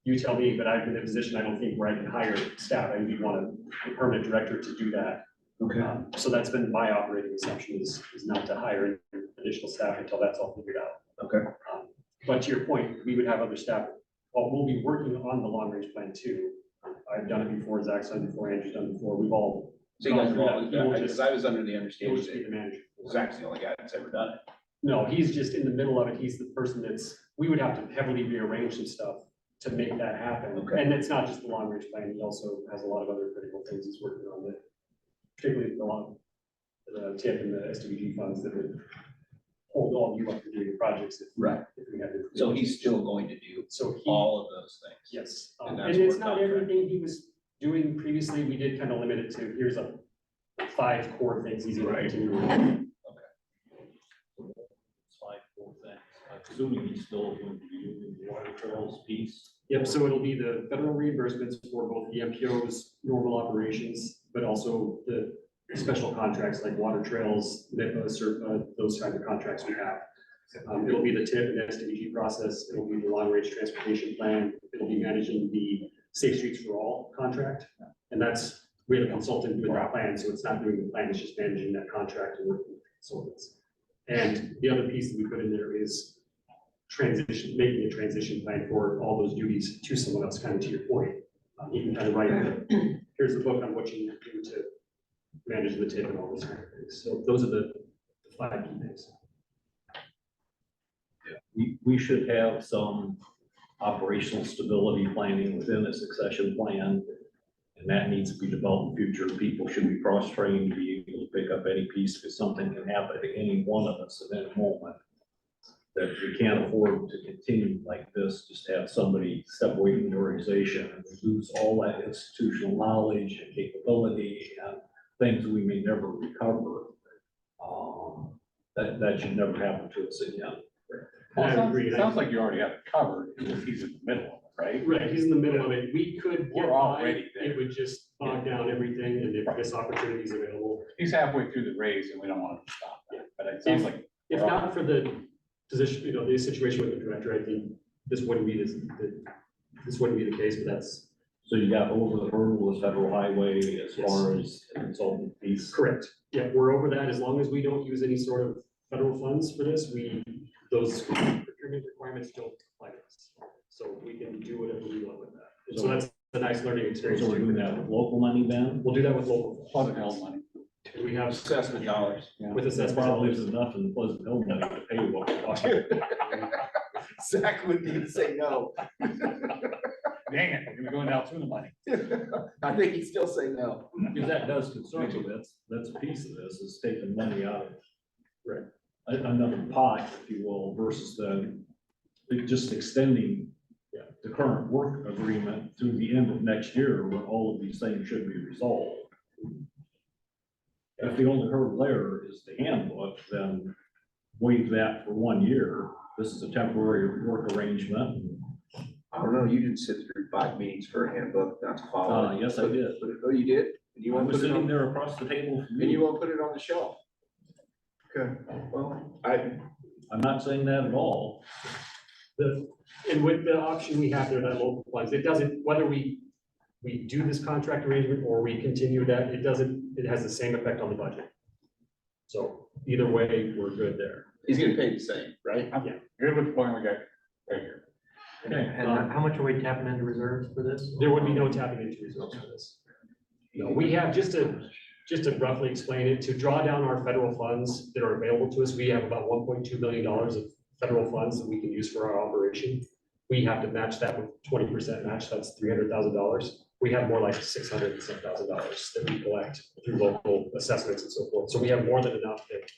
you tell me, but I'm in a position, I don't think where I can hire staff. I would want a permanent director to do that. Okay. So that's been my operating assumption is not to hire additional staff until that's all figured out. Okay. But to your point, we would have other staff, well, we'll be working on the long range plan too. I've done it before, Zach's done it before, Andrew's done it before. We've all. So you guys gone through that. He will because just- I was under the He will understanding just be the manager. that Zach's the only guy that's ever done it. No, he's just in the middle of it. He's the person that's, we would have to heavily rearrange some stuff to make that happen. Okay. And it's not just the long range plan. He also has a lot of other critical things he's working on that, particularly the TIP and the SDBG funds that would hold all you up for doing projects if. Right. If we had to. So he's still going to do So he. all of those things? Yes, And and that's it's worked not out, right? everything he was doing previously. We did kind of limit it to, here's 5 core things he's going to continue with. 5 core things. I'm assuming he's still going to be doing the water trails piece. Yep, so it'll be the federal reimbursements for both the MPO's normal operations, but also the special contracts like water trails, those kind of contracts we have. It'll be the TIP and SDBG process. It'll be the long range transportation plan. It'll be managing the Safe Streets for All contract. And that's we have a consultant doing the plan, so it's not doing the plan, it's just managing that contract and working with consultants. And the other piece that we put in there is transition, making a transition plan for all those duties to someone else, kind of to your point. You can kind of write, here's the book on what you need to do to manage the tip and all those kind of things. So those are the 5 key things. We should have some operational stability planning within a succession plan. And that needs to be developed in future. People should be cross-trained to be able to pick up any piece, because something can happen to any one of us at any moment. That we can't afford to continue like this, just have somebody step away from the organization and lose all that institutional knowledge and capability and things we may never recover. That should never happen to us again. Well, I agree. sounds like you already have it covered, because he's in the middle of it, right? Right, he's in the middle of it. We could get We're by, already there. it would just bog down everything, and if this opportunity is available. He's halfway through the race and we don't want to stop that, but it sounds like. If not for the position, the situation with the director, I think this wouldn't be this wouldn't be the case, but that's So you got over the hurdle with federal highway as far as the consultant piece. correct. Yeah, we're over that. As long as we don't use any sort of federal funds for this, those procurement requirements don't apply to us. So we can do whatever we want with that. And so that's a nice learning experience. So we're doing that with local money then? We'll do that with local. Pleasant Hill money. We have Assessment dollars. with There assessment probably dollars. is enough in the Pleasant Hill money to pay what we're talking about. Zach wouldn't even say no. Dang it, we're gonna go down through the money. I think he'd still say no. Because that does concern me, that's a piece of this, is taking money out of. Right. Another pot, if you will, versus just extending the current work agreement through the end of next year, when all of these things should be resolved. If the only hurdle there is the handbook, then waive that for 1 year. This is a temporary work arrangement. I don't know, you didn't sit through 5 meetings for a handbook, not to follow. it. Yes, I did. Oh, you did? And you I won't was put it sitting on, there across the table from and you you. won't put it on the shelf? Okay, well, I'm not saying that at all. And with the option we have there, that local funds, it doesn't, whether we do this contract arrangement or we continue that, it has the same effect on the budget. So either way, we're good there. he's getting paid the same, right? Good with the point we got right here. Okay. And how much are we tapping into reserves for this? There would be no tapping into reserves for this. No, we have, just to roughly explain it, to draw down our federal funds that are available to us, we have about $1.2 million of federal funds that we can use for our operation. We have to match that with 20% match, that's $300,000. We have more like $600,000 that we collect through local assessments and so forth. So we have more than enough that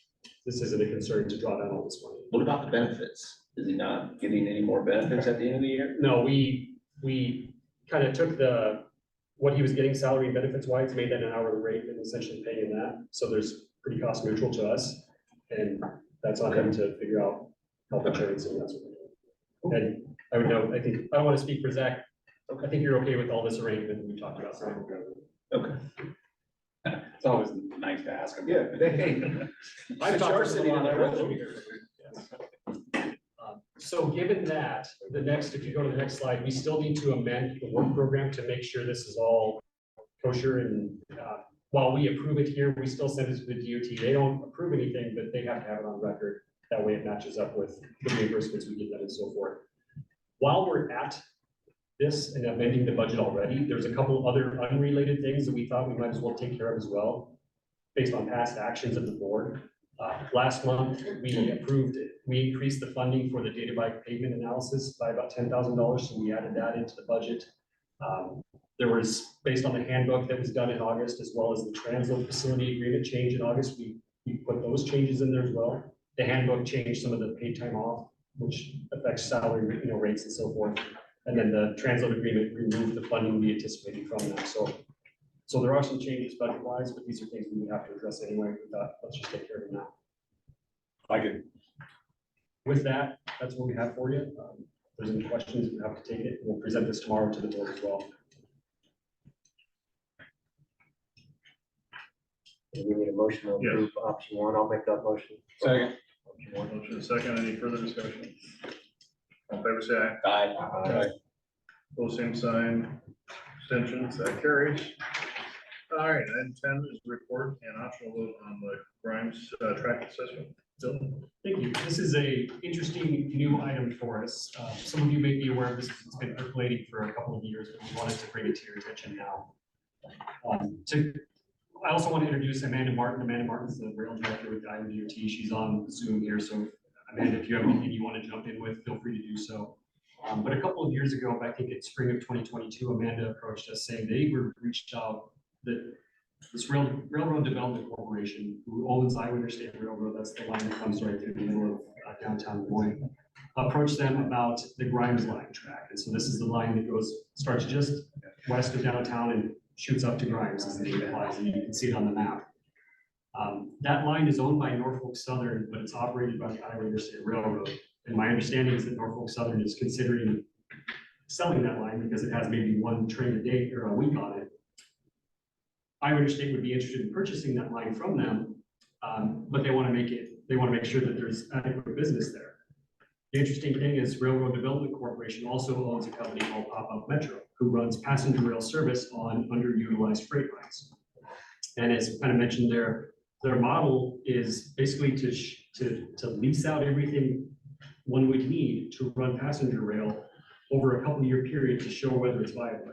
this isn't a concern to draw down all this money. What about the benefits? Is he not getting any more benefits at the end of the year? No, we kind of took what he was getting salary and benefits wise, made that an hourly rate and essentially paying that. So there's pretty cost neutral to us. And that's on him to figure out health insurance and that's what we're doing. And I would know, I don't want to speak for Zach. I think you're okay with all this arrangement that we talked about. Okay. It's always nice to ask him. Yeah, hey. I've Since talked you're to sitting him on a that lot. resolution. So given that, if you go to the next slide, we still need to amend the work program to make sure this is all kosher and while we approve it here, we still send it to the DOT. They don't approve anything, but they have to have it on record. That way it matches up with the reimbursements we get them and so forth. While we're at this and amending the budget already, there's a couple other unrelated things that we thought we might as well take care of as well, based on past actions of the board. Last month, we increased the funding for the data bike pavement analysis by about $10,000, so we added that into the budget. There was, based on the handbook that was done in August, as well as the transload facility agreement change in August, we put those changes in there as well. The handbook changed some of the paid time off, which affects salary, rates and so forth. And then the transload agreement removed the funding we anticipated from that. So there are some changes budget wise, but these are things we would have to address anyway. We thought, let's just take care of them now. I can, With that, that's what we have for you. If there's any questions, we have to take it. We'll present this tomorrow to the board as well. We need a motion to approve option 1. I'll make that motion. second. Option 1. Motion second, any further discussion? All in favor, say aye. Aye. Pose same sign, abstentions, that carries. All right, item 10 is report and optional vote on the Grimes track assessment. So, Thank you. This is a interesting new item for us. Some of you may be aware of this. It's been percolating for a couple of years, but we wanted to bring it to your attention now. I also want to introduce Amanda Martin. Amanda Martin is the rail director with Iowa DOT. She's on Zoom here, so Amanda, if you have anything you want to jump in with, feel free to do so. But a couple of years ago, I think it's spring of 2022, Amanda approached us saying they were reached out that this Railroad Development Corporation, who owns Iowa Interstate Railroad, that's the line that comes right through the middle of downtown Moines, approached them about the Grimes Line track. And so this is the line that starts just west of downtown and shoots up to Grimes, as the name implies, and you can see it on the map. That line is owned by Norfolk Southern, but it's operated by the Iowa Interstate Railroad. And my understanding is that Norfolk Southern is considering selling that line because it has maybe one train a day or a week on it. Iowa Interstate would be interested in purchasing that line from them, but they want to make sure that there's adequate business there. The interesting thing is Railroad Development Corporation also owns a company called Pop-Up Metro, who runs passenger rail service on underutilized freight lines. And as kind of mentioned, their model is basically to lease out everything one would need to run passenger rail over a couple-year period to show whether it's viable.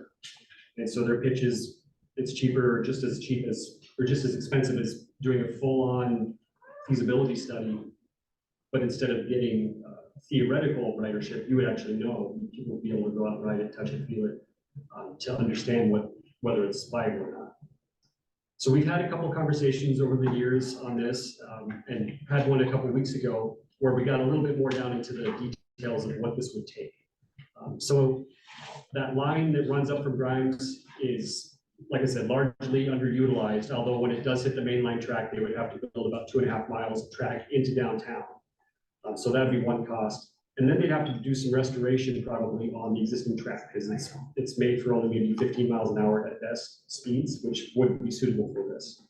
And so their pitch is it's cheaper, or just as cheap as, or just as expensive as doing a full-on feasibility study. But instead of getting theoretical ridership, you would actually know, people would be able to go out and ride it, touch it, feel it, to understand whether it's viable or not. So we've had a couple of conversations over the years on this, and had one a couple of weeks ago where we got a little bit more down into the details of what this would take. So that line that runs up from Grimes is, like I said, largely underutilized, although when it does hit the mainline track, they would have to build about 2.5 miles of track into downtown. So that'd be one cost. And then they'd have to do some restoration probably on the existing track, because it's made for only maybe 15 miles an hour at best speeds, which wouldn't be suitable for this.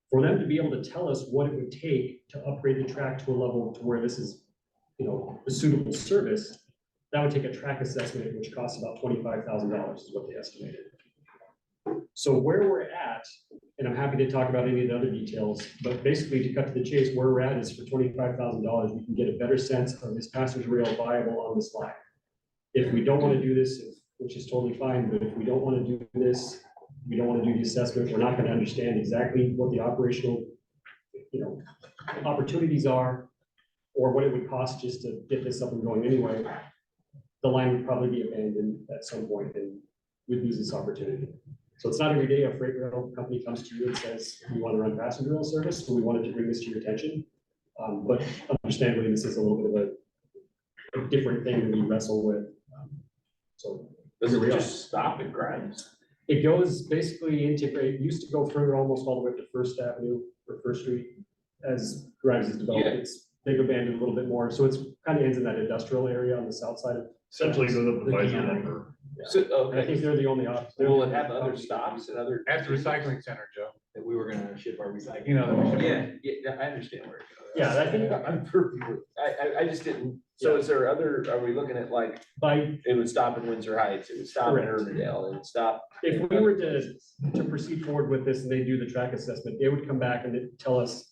For them to be able to tell us what it would take to upgrade the track to a level to where this is, a suitable service, that would take a track assessment, which costs about $25,000 is what they estimated. So where we're at, and I'm happy to talk about any of the other details, but basically to cut to the chase, where we're at is for $25,000, we can get a better sense of is passenger rail viable on this line. If we don't want to do this, which is totally fine, but if we don't want to do this, we don't want to do the assessment, we're not going to understand exactly what the operational, opportunities are, or what it would cost just to get this up and going anyway, the line would probably be abandoned at some point and we'd lose this opportunity. So it's not every day a freight rail company comes to you and says, we want to run passenger rail service, so we wanted to bring this to your attention. But understandably, this is a little bit of a different thing that we wrestle with. So Does it just stop at Grimes? it goes basically into, it used to go further almost all the way up to First Avenue or First Street as Grimes is developed. Yeah. They've abandoned a little bit more. So it's kind of ends in that industrial area on the south side of. essentially goes up the Visor number. So, And I think they're the only option. will it have other stops and other? At the recycling center, Joe. That we were gonna ship our recycling. Yeah, I understand where it goes. Yeah, I think I'm perfect with, I just didn't, so is there other, are we looking at like, by, it would stop in Windsor Heights, it would stop in Correct. Urbandale, it would stop. if we were to proceed forward with this and they do the track assessment, they would come back and they'd tell us,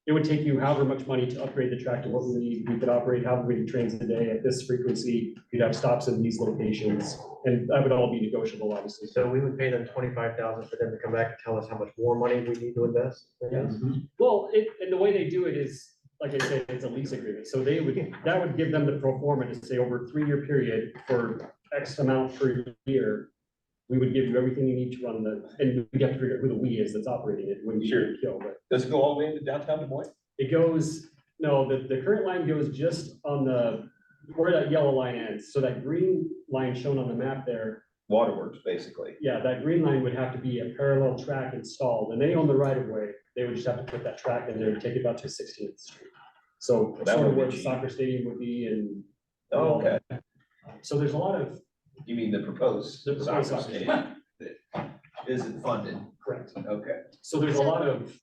it would take you however much money to upgrade the track to what we need. We could operate however many trains a day at this frequency. You'd have stops in these locations, and that would all be negotiable, obviously. So we would pay them $25,000 for them to come back and tell us how much more money we need to invest. Well, and the way they do it is, like I said, it's a lease agreement. So that would give them the pro forma to say over a 3-year period for X amount per year, we would give you everything you need to run and we have to figure out who the we is that's operating it when Sure. you kill, but Does it go all the way into downtown Des Moines? it goes, no, the current line goes just on where that yellow line ends. So that green line shown on the map there, Waterworks, basically. yeah, that green line would have to be a parallel track installed, and they own the right of way. They would just have to put that track in there and take it out to 16th Street. So That sort would of be where the cheap. soccer stadium would be and. Oh, okay. So there's a lot of, You mean the proposed The proposed soccer soccer stadium that isn't funded? correct. Okay. So there's a lot of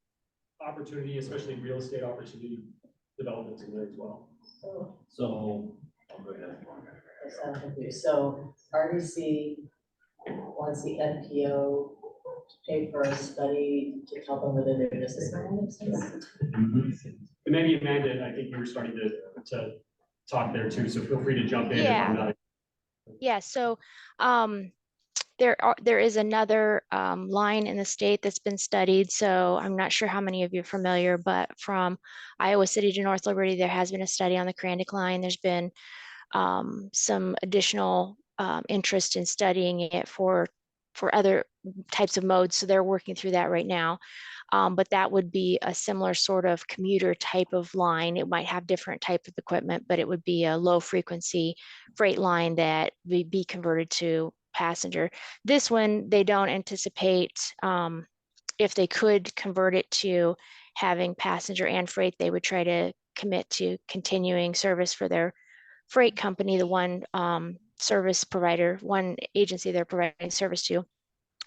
opportunity, especially real estate opportunity developments in there as well. So, I'll go ahead. I sound confused. So RDC wants the NPO pay for a study to tell them whether they're necessary? And maybe Amanda, I think you were starting to talk there too, so feel free to jump in if Yeah. I'm not. Yeah, so there is another line in the state that's been studied. So I'm not sure how many of you are familiar, but from Iowa City to North Liberty, there has been a study on the Karandic line. There's been some additional interest in studying it for other types of modes. So they're working through that right now. But that would be a similar sort of commuter type of line. It might have different type of equipment, but it would be a low frequency freight line that would be converted to passenger. This one, they don't anticipate, if they could convert it to having passenger and freight, they would try to commit to continuing service for their freight company, the one service provider, one agency they're providing service to.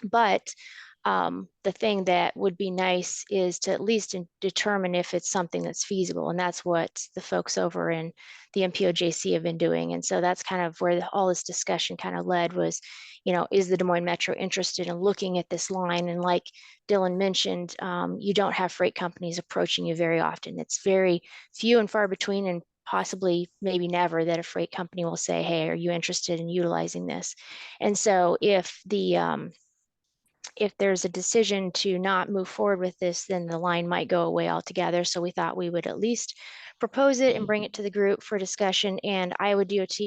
But the thing that would be nice is to at least determine if it's something that's feasible. And that's what the folks over in the MPOJC have been doing. And so that's kind of where all this discussion kind of led was, is the Des Moines Metro interested in looking at this line? And like Dylan mentioned, you don't have freight companies approaching you very often. It's very few and far between, and possibly maybe never, that a freight company will say, hey, are you interested in utilizing this? And so if there's a decision to not move forward with this, then the line might go away altogether. So we thought we would at least propose it and bring it to the group for discussion. And Iowa DOT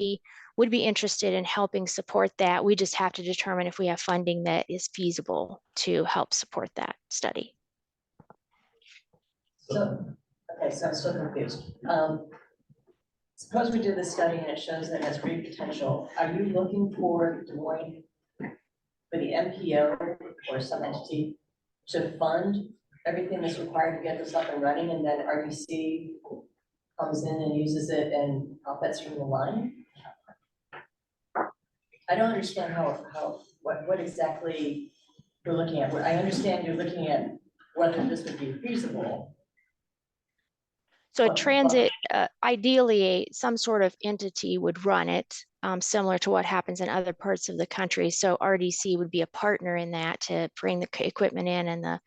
would be interested in helping support that. We just have to determine if we have funding that is feasible to help support that study. So, okay, so I'm still confused. Suppose we do this study and it shows that it has great potential. Are you looking for Des Moines, for the MPO or some entity to fund everything that's required to get this up and running, and then RBC comes in and uses it and outputs from the line? I don't understand what exactly you're looking at. I understand you're looking at whether this would be feasible. So a transit, ideally, some sort of entity would run it, similar to what happens in other parts of the country. So RDC would be a partner in that to bring the equipment in and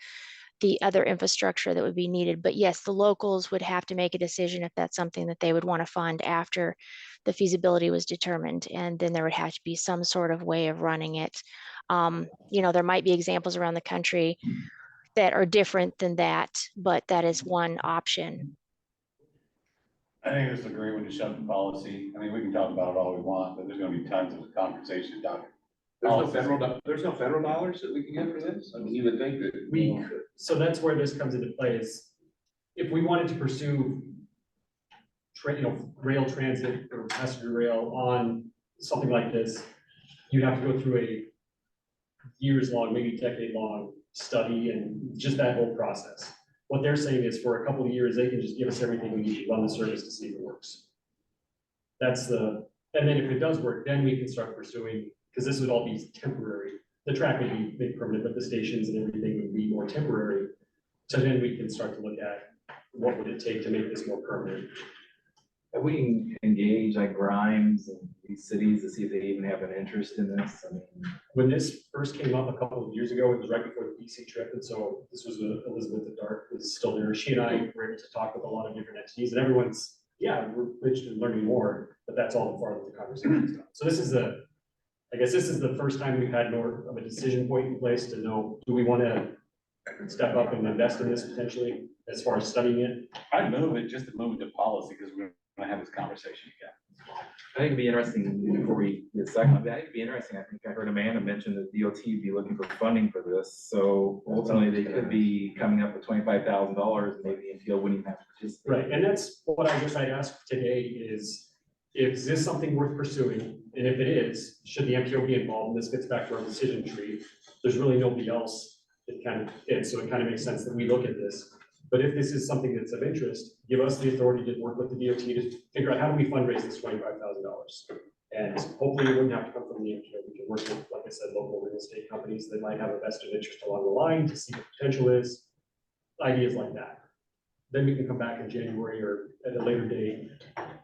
the other infrastructure that would be needed. But yes, the locals would have to make a decision if that's something that they would want to fund after the feasibility was determined. And then there would have to be some sort of way of running it. There might be examples around the country that are different than that, but that is one option. I think it's a great one to shove the policy. I mean, we can talk about it all we want, but there's gonna be tons of conversation about it. There's no federal dollars that we can get for this? I mean, you would think that. We could, so that's where this comes into play is if we wanted to pursue rail transit or passenger rail on something like this, you'd have to go through a years-long, maybe decade-long study and just that whole process. What they're saying is for a couple of years, they can just give us everything we need to run the service to see if it works. And then if it does work, then we can start pursuing, because this would all be temporary. The track would be made permanent, but the stations and everything would be more temporary. So then we can start to look at what would it take to make this more permanent. Have we engaged like Grimes and these cities to see if they even have an interest in this? I mean, When this first came up a couple of years ago, it was right before the DC trip, and so this was when Elizabeth the Dark was still there. She and I were able to talk with a lot of different entities, and everyone's, yeah, we're interested in learning more, but that's all the part of the conversation is done. So this is I guess this is the first time we've had more of a decision point in place to know, do we want to step up and invest in this potentially as far as studying it? I'd move it just to move it to policy because we're gonna have this conversation again. I think it'd be interesting before we get second. I think it'd be interesting. I think I heard Amanda mention that DOT would be looking for funding for this. So ultimately, they could be coming up with $25,000, and maybe MPO wouldn't even have to participate. Right, and that's what I guess I'd ask today is this something worth pursuing? And if it is, should the MPO be involved? And this gets back to our decision tree. There's really nobody else that kind of fits, so it kind of makes sense that we look at this. But if this is something that's of interest, give us the authority to work with the DOT to figure out how do we fundraise this $25,000. And hopefully it wouldn't have to come from the MPO. We can work with, like I said, local real estate companies that might have a vested interest along the line to see what potential is, ideas like that. Then we can come back in January or at a later date.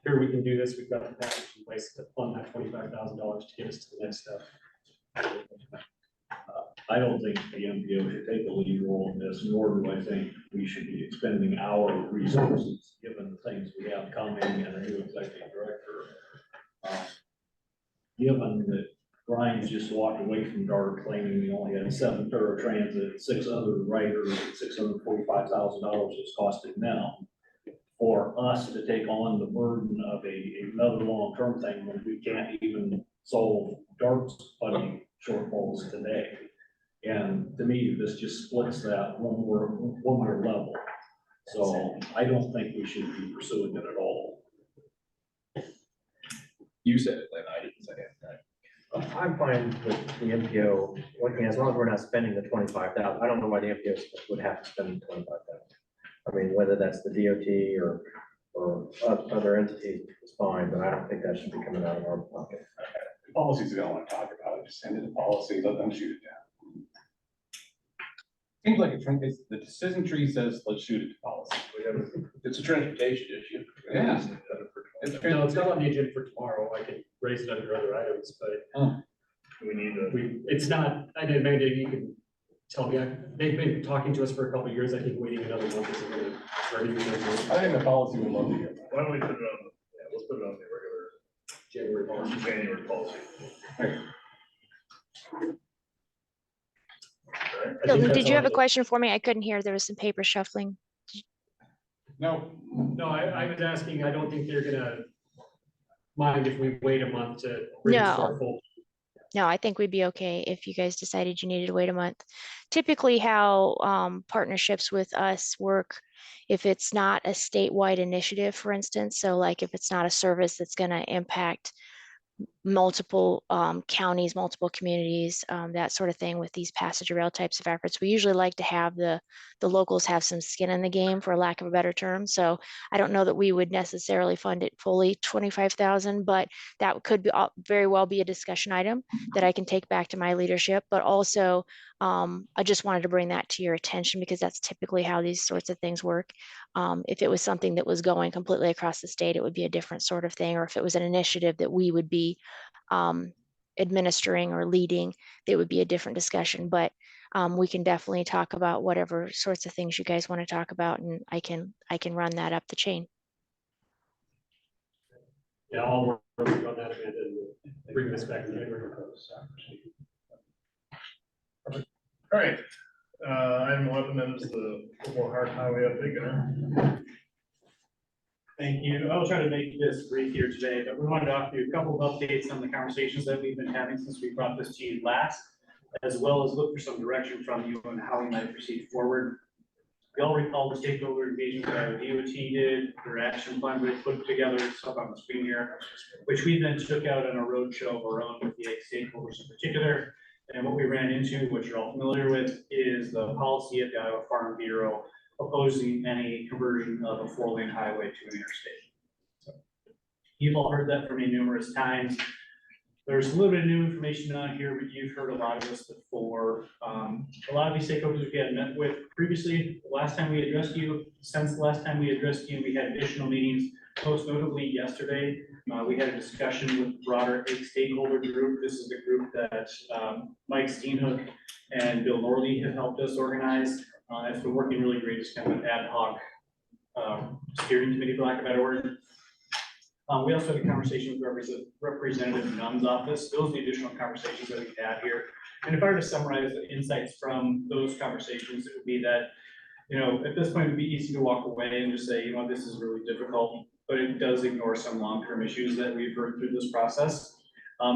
Here we can do this. We've got the package in place to fund that $25,000 to get us to the next step. I don't think the MPO should take a lead role in this, nor do I think we should be expending our resources, given the things we have coming and a new executive director. Given that Grimes just walked away from DART claiming he only had 7 paratransit, 6 other writers, $645,000 it's costing them. For us to take on the burden of another long-term thing when we can't even solve DART's funding shortfalls today. And to me, this just splits that one more level. So I don't think we should be pursuing it at all. You said it, Lynn, I didn't say it, right? I'm fine with the MPO, looking, as long as we're not spending the 25,000. I don't know why the MPO would have to spend 25,000. I mean, whether that's the DOT or other entities is fine, but I don't think that should be coming out of our pocket. The policies we don't want to talk about it, just send it to policy, let them shoot it down. Seems like the decision tree says, let's shoot it to policy. It's a transportation issue. Yeah. No, it's not on the agenda for tomorrow. I could raise it under other items, but We need to, it's not, I didn't, maybe you can tell me, they've been talking to us for a couple of years. I think waiting another month isn't gonna hurt anything. I think the policy would love to hear that. why don't we put it on, let's put it on the regular January policy. January policy. I think Hilton, that's did you have a all. question for me? I couldn't hear. There was some paper shuffling. No, No, I was asking, I don't think they're gonna mind if we wait a month to bring this to our full. No, I think we'd be okay if you guys decided you needed to wait a month. Typically how partnerships with us work, if it's not a statewide initiative, for instance, so like if it's not a service that's going to impact multiple counties, multiple communities, that sort of thing with these passenger rail types of efforts. We usually like to have the locals have some skin in the game, for lack of a better term. So I don't know that we would necessarily fund it fully 25,000, but that could be very well be a discussion item that I can take back to my leadership. But also, I just wanted to bring that to your attention because that's typically how these sorts of things work. If it was something that was going completely across the state, it would be a different sort of thing. Or if it was an initiative that we would be administering or leading, it would be a different discussion. But we can definitely talk about whatever sorts of things you guys want to talk about, and I can run that up the chain. Yeah, I'll work on that and bring this back in January. All right, item 11 is the Football Hard Highway update. Gunnar. Thank you. I'll try to make this brief here today, but we wanted to offer you a couple of updates on the conversations that we've been having since we brought this to you last, as well as look for some direction from you on how we might proceed forward. We all recall the stakeholder engagement that DOT did, their action plan we put together, stuff on the screen here, which we then took out on a roadshow of our own with the stakeholders in particular. And what we ran into, which you're all familiar with, is the policy at the Iowa Farm Bureau opposing any conversion of a 4-lane highway to an interstate. So, you've all heard that from me numerous times. There's a little bit of new information on here, but you've heard a lot of this before. A lot of these stakeholders we had met with previously, the last time we addressed you, since the last time we addressed you, we had additional meetings. Most notably yesterday, we had a discussion with the broader stakeholder group. This is the group that Mike Steenhook and Bill Norley have helped us organize. It's been working really great. It's kind of an ad hoc steering committee, for lack of a better word. We also had a conversation with Representative Nunn's office. Those are the additional conversations that we had here. And if I were to summarize the insights from those conversations, it would be that, at this point, it'd be easy to walk away and just say, this is really difficult, but it does ignore some long-term issues that we've heard through this process.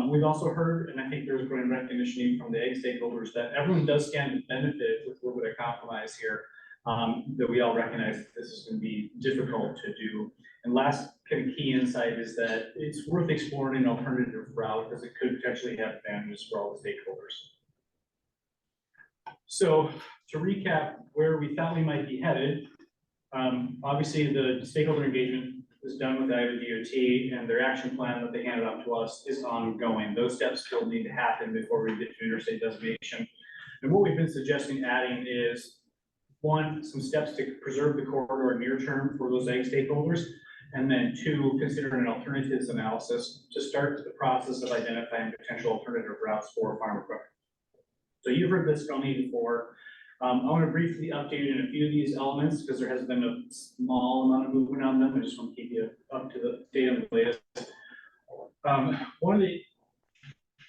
We've also heard, and I think there's growing recognition from the egg stakeholders, that everyone does stand to benefit with a little bit of compromise here, that we all recognize that this is going to be difficult to do. And last kind of key insight is that it's worth exploring an alternative route because it could potentially have advantages for all the stakeholders. So to recap where we thought we might be headed, obviously the stakeholder engagement was done with Iowa DOT, and their action plan that they handed out to us is ongoing. Those steps still need to happen before we get to interstate designation. And what we've been suggesting adding is, one, some steps to preserve the corridor near term for those egg stakeholders, and then two, consider an alternatives analysis to start the process of identifying potential alternative routes for farm equipment. So you've heard this from me before. I want to briefly update in a few of these elements because there has been a small amount of movement on them. I just want to keep you up to the date on the latest. One of the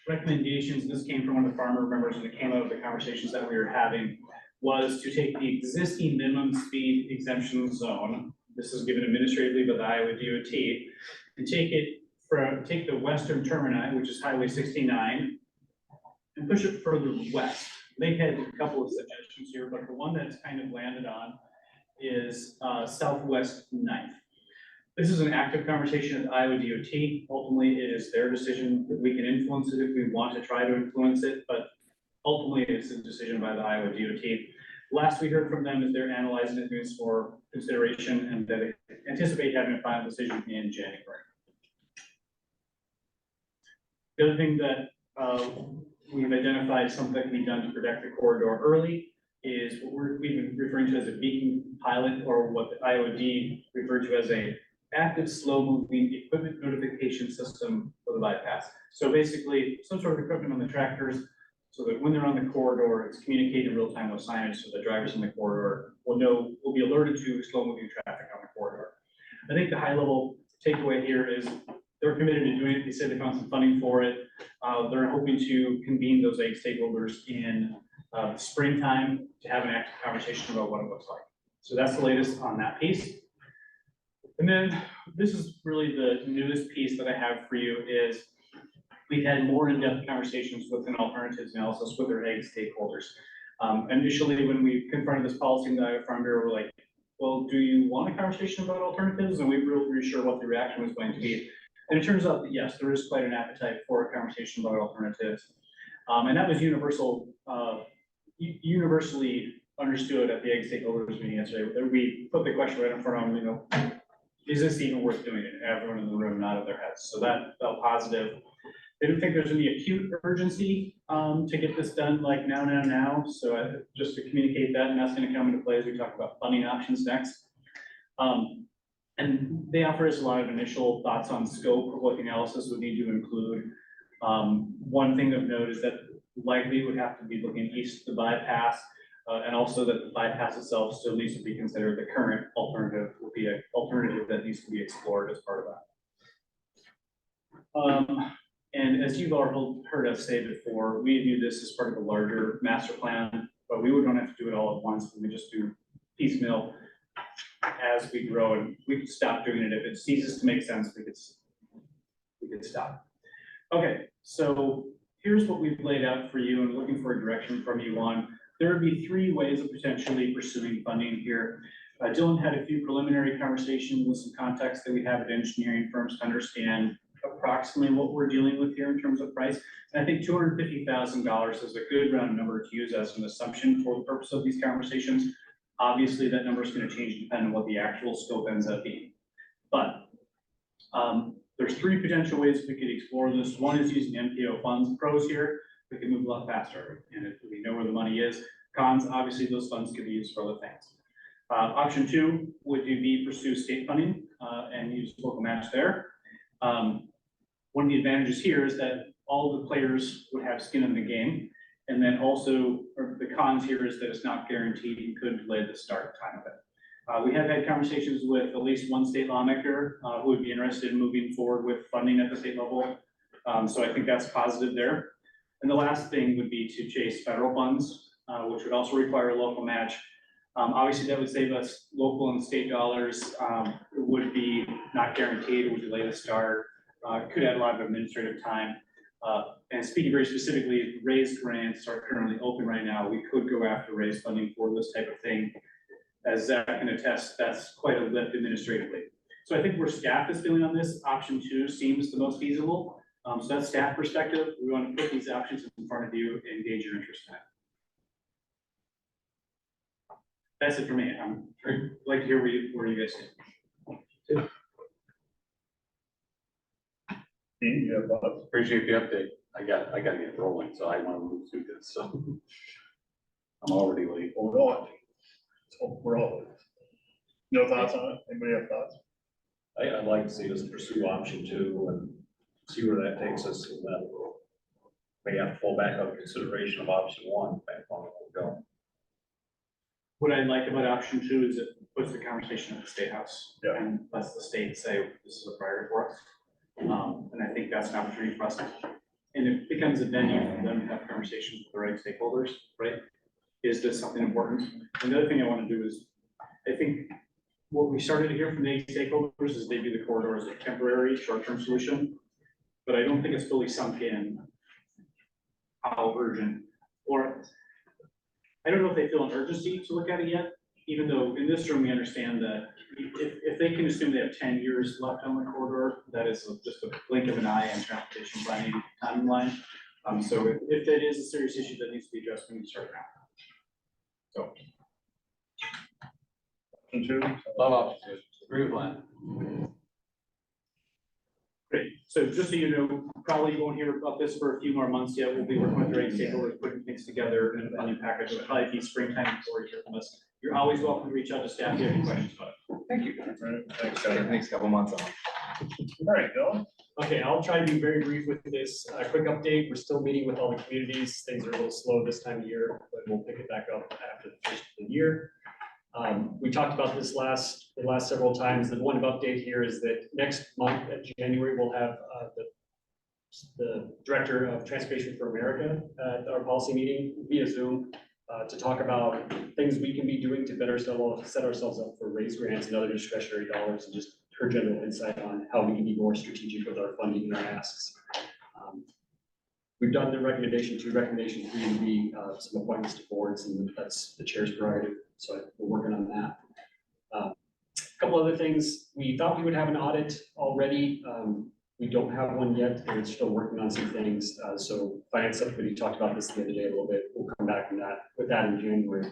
recommendations, and this came from one of the farmer members, and it came out of the conversations that we were having, was to take the existing minimum speed exemption zone, this is given administratively by the Iowa DOT, and take the western termini, which is Highway 69, and push it further west. They had a couple of suggestions here, but the one that's kind of landed on is southwest 9th. This is an active conversation with Iowa DOT. Ultimately, it is their decision that we can influence it if we want to try to influence it, but ultimately it's a decision by the Iowa DOT. Last we heard from them is they're analyzing it, doing some more consideration, and that they anticipate having a final decision in January. The other thing that we've identified something that can be done to protect the corridor early is what we've been referring to as a beacon pilot, or what the IOD referred to as a active slow-moving equipment notification system for the bypass. So basically, some sort of equipment on the tractors, so that when they're on the corridor, it's communicated in real time with signage, so the drivers in the corridor will be alerted to slow-moving traffic on the corridor. I think the high-level takeaway here is they're committed to doing it. They said they found some funding for it. They're hoping to convene those 8 stakeholders in springtime to have an active conversation about what it looks like. So that's the latest on that piece. And then this is really the newest piece that I have for you is we've had more in-depth conversations with an alternatives analysis with our ag stakeholders. Initially, when we confronted this policy in the Iowa Farm Bureau, we're like, well, do you want a conversation about alternatives? And we weren't really sure what the reaction was going to be. And it turns out that yes, there is quite an appetite for a conversation about alternatives. And that was universally understood at the ag stakeholders meeting yesterday. We put the question right in front of them, is this even worth doing it? And everyone in the room nodded their heads. So that felt positive. They don't think there's any acute urgency to get this done like now. So just to communicate that, and that's going to come into play as we talk about funding options next. And they offer us a lot of initial thoughts on scope of what the analysis would need to include. One thing of note is that likely would have to be looking east of the bypass, and also that the bypass itself still needs to be considered. The current alternative would be an alternative that needs to be explored as part of that. And as you've all heard us say before, we view this as part of a larger master plan, but we don't have to do it all at once. We just do piecemeal as we grow, and we could stop doing it. If it ceases to make sense, we could stop. Okay, so here's what we've laid out for you, and looking for a direction from you on. There would be 3 ways of potentially pursuing funding here. Dylan had a few preliminary conversations with some context that we have at engineering firms to understand approximately what we're dealing with here in terms of price. And I think $250,000 is a good round number to use as an assumption for the purpose of these conversations. Obviously, that number is going to change depending on what the actual scope ends up being. But there's 3 potential ways we could explore this. One is using MPO funds. Pros here, we can move a lot faster, and if we know where the money is. Cons, obviously, those funds could be used for other things. Option 2 would be pursue state funding and use local match there. One of the advantages here is that all the players would have skin in the game. And then also, the cons here is that it's not guaranteed and could delay the start time of it. We have had conversations with at least one state lawmaker who would be interested in moving forward with funding at the state level. So I think that's positive there. And the last thing would be to chase federal funds, which would also require a local match. Obviously, that would save us local and state dollars. It would be not guaranteed, it would delay the start. Could add a lot of administrative time. And speaking very specifically, raised grants are currently open right now. We could go after raised funding for this type of thing. As Zach can attest, that's quite a lift administratively. So I think where staff is feeling on this, option 2 seems the most feasible. So that's staff perspective. We want to put these options in front of you and gauge your interest in it. That's it for me. I'd like to hear where you guys stand. Dean, you have thoughts? Appreciate the update. I gotta get rolling, so I want to move through this, so. I'm already late. Overall, we're all. No thoughts on it? Anybody have thoughts? I'd like to see us pursue option 2 and see where that takes us in that. we have full backup consideration of option one, back on we'll go. What I like about option two is it puts the conversation at the State House. Yeah. And lets the state say, this is a priority for us. And I think that's an opportunity for us to, and it becomes a venue for them to have conversations with the right stakeholders, right? Is this something important? And the other thing I want to do is, I think what we started to hear from the stakeholders is they view the corridor as a temporary, short-term solution. But I don't think it's fully sunk in how urgent, or I don't know if they feel an urgency to look at it yet, even though in this room, we understand that if they can assume they have 10 years left on the corridor, that is just a blink of an eye and transportation planning timeline. So if that is a serious issue that needs to be addressed, we need to start now. So. Option two. Love option two. Agree with Len. Great. So just so you know, probably you won't hear about this for a few more months yet. We'll be working with the right stakeholders, putting things together in a funding package. It'll probably be springtime before you hear from us. You're always welcome to reach out to staff if you have any questions about it. Thank you. All right, thanks, Scott. Next couple months on. All right, Dylan. Okay, I'll try to be very brief with this. Quick update, we're still meeting with all the communities. Things are a little slow this time of year, but we'll pick it back up after the first of the year. We talked about this the last several times. The one update here is that next month at January, we'll have the Director of Transportation for America at our policy meeting via Zoom to talk about things we can be doing to better set ourselves up for raise grants and other discretionary dollars, and just her general insight on how we can be more strategic with our funding and our asks. We've done the recommendation 2, recommendation 3 to be some appointments to boards, and that's the chair's prerogative. So we're working on that. A couple other things. We thought we would have an audit already. We don't have one yet, and we're still working on some things. So finance subcommittee talked about this the other day a little bit. We'll come back with that in January.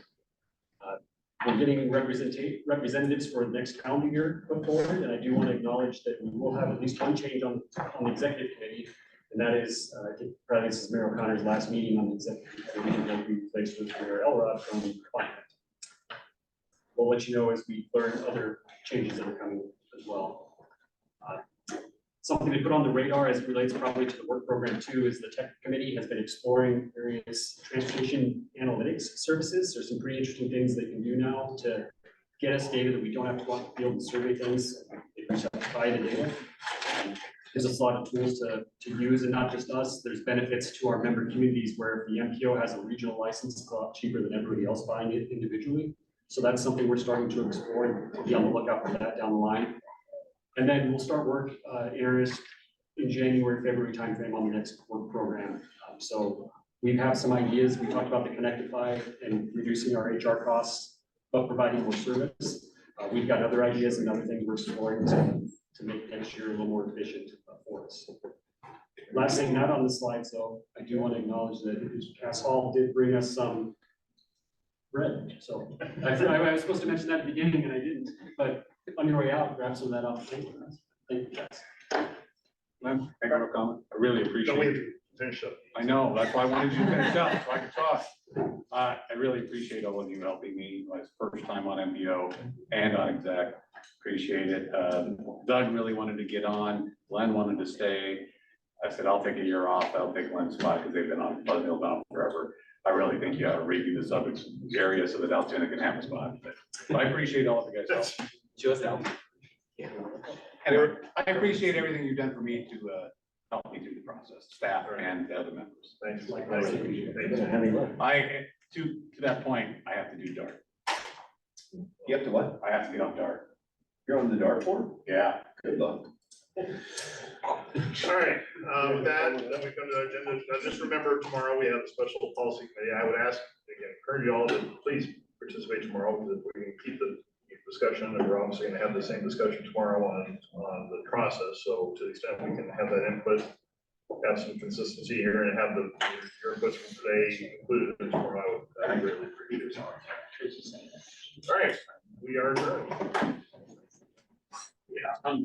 We're getting representatives for the next calendar year put forward, and I do want to acknowledge that we will have at least one change on the executive committee, and that is, I think probably this is Mayor O'Connor's last meeting on the executive committee, and will be replaced with Mayor Elrod from Finance. We'll let you know as we learn other changes that are coming as well. Something to put on the radar as it relates probably to the work program too is the tech committee has been exploring various transportation analytics services. There's some pretty interesting things they can do now to get us data that we don't have to go out in the field and survey things. They just have to buy the data. Gives us a lot of tools to use, and not just us. There's benefits to our member communities where if the MPO has a regional license, it's a lot cheaper than everybody else buying it individually. So that's something we're starting to explore, and we'll be on the lookout for that down the line. And then we'll start work in earnest in January, February timeframe on the next work program. So we have some ideas. We talked about the Connectify and reducing our HR costs, but providing more service. We've got other ideas and other things we're exploring to make next year a little more efficient for us. Last thing, not on the slides though, I do want to acknowledge that Cass Hall did bring us some bread. So I was supposed to mention that at the beginning and I didn't, but on your way out, grab some of that off the table. Thank you, guys. Len, I got a comment. I really appreciate it. Finish up. I know, that's why I wanted you to finish up so I could talk. I really appreciate all of you helping me. My first time on MBO and on exec. Appreciate it. Doug really wanted to get on. Len wanted to stay. I said, I'll take a year off. I'll take Len's spot because they've been on Pleasant Hill bound forever. I really think you ought to review the subject area so that Altoona can have a spot. But I appreciate all of you guys' help. Just help. Anyway, I appreciate everything you've done for me to help me through the process, staff and the other members. Thanks. I really appreciate it. To that point, I have to do DART. You have to what? I have to get on DART. You're on the dartboard? Yeah. Good luck. All right, with that, then we come to the agenda. Now, just remember, tomorrow we have a special policy committee. I would ask, again, encourage you all to please participate tomorrow, because if we can keep the discussion, and we're obviously gonna have the same discussion tomorrow on the process. So to the extent we can have that input, have some consistency here, and have your inputs from today included in tomorrow, I would really appreciate it. All right, we are adjourned. Yeah.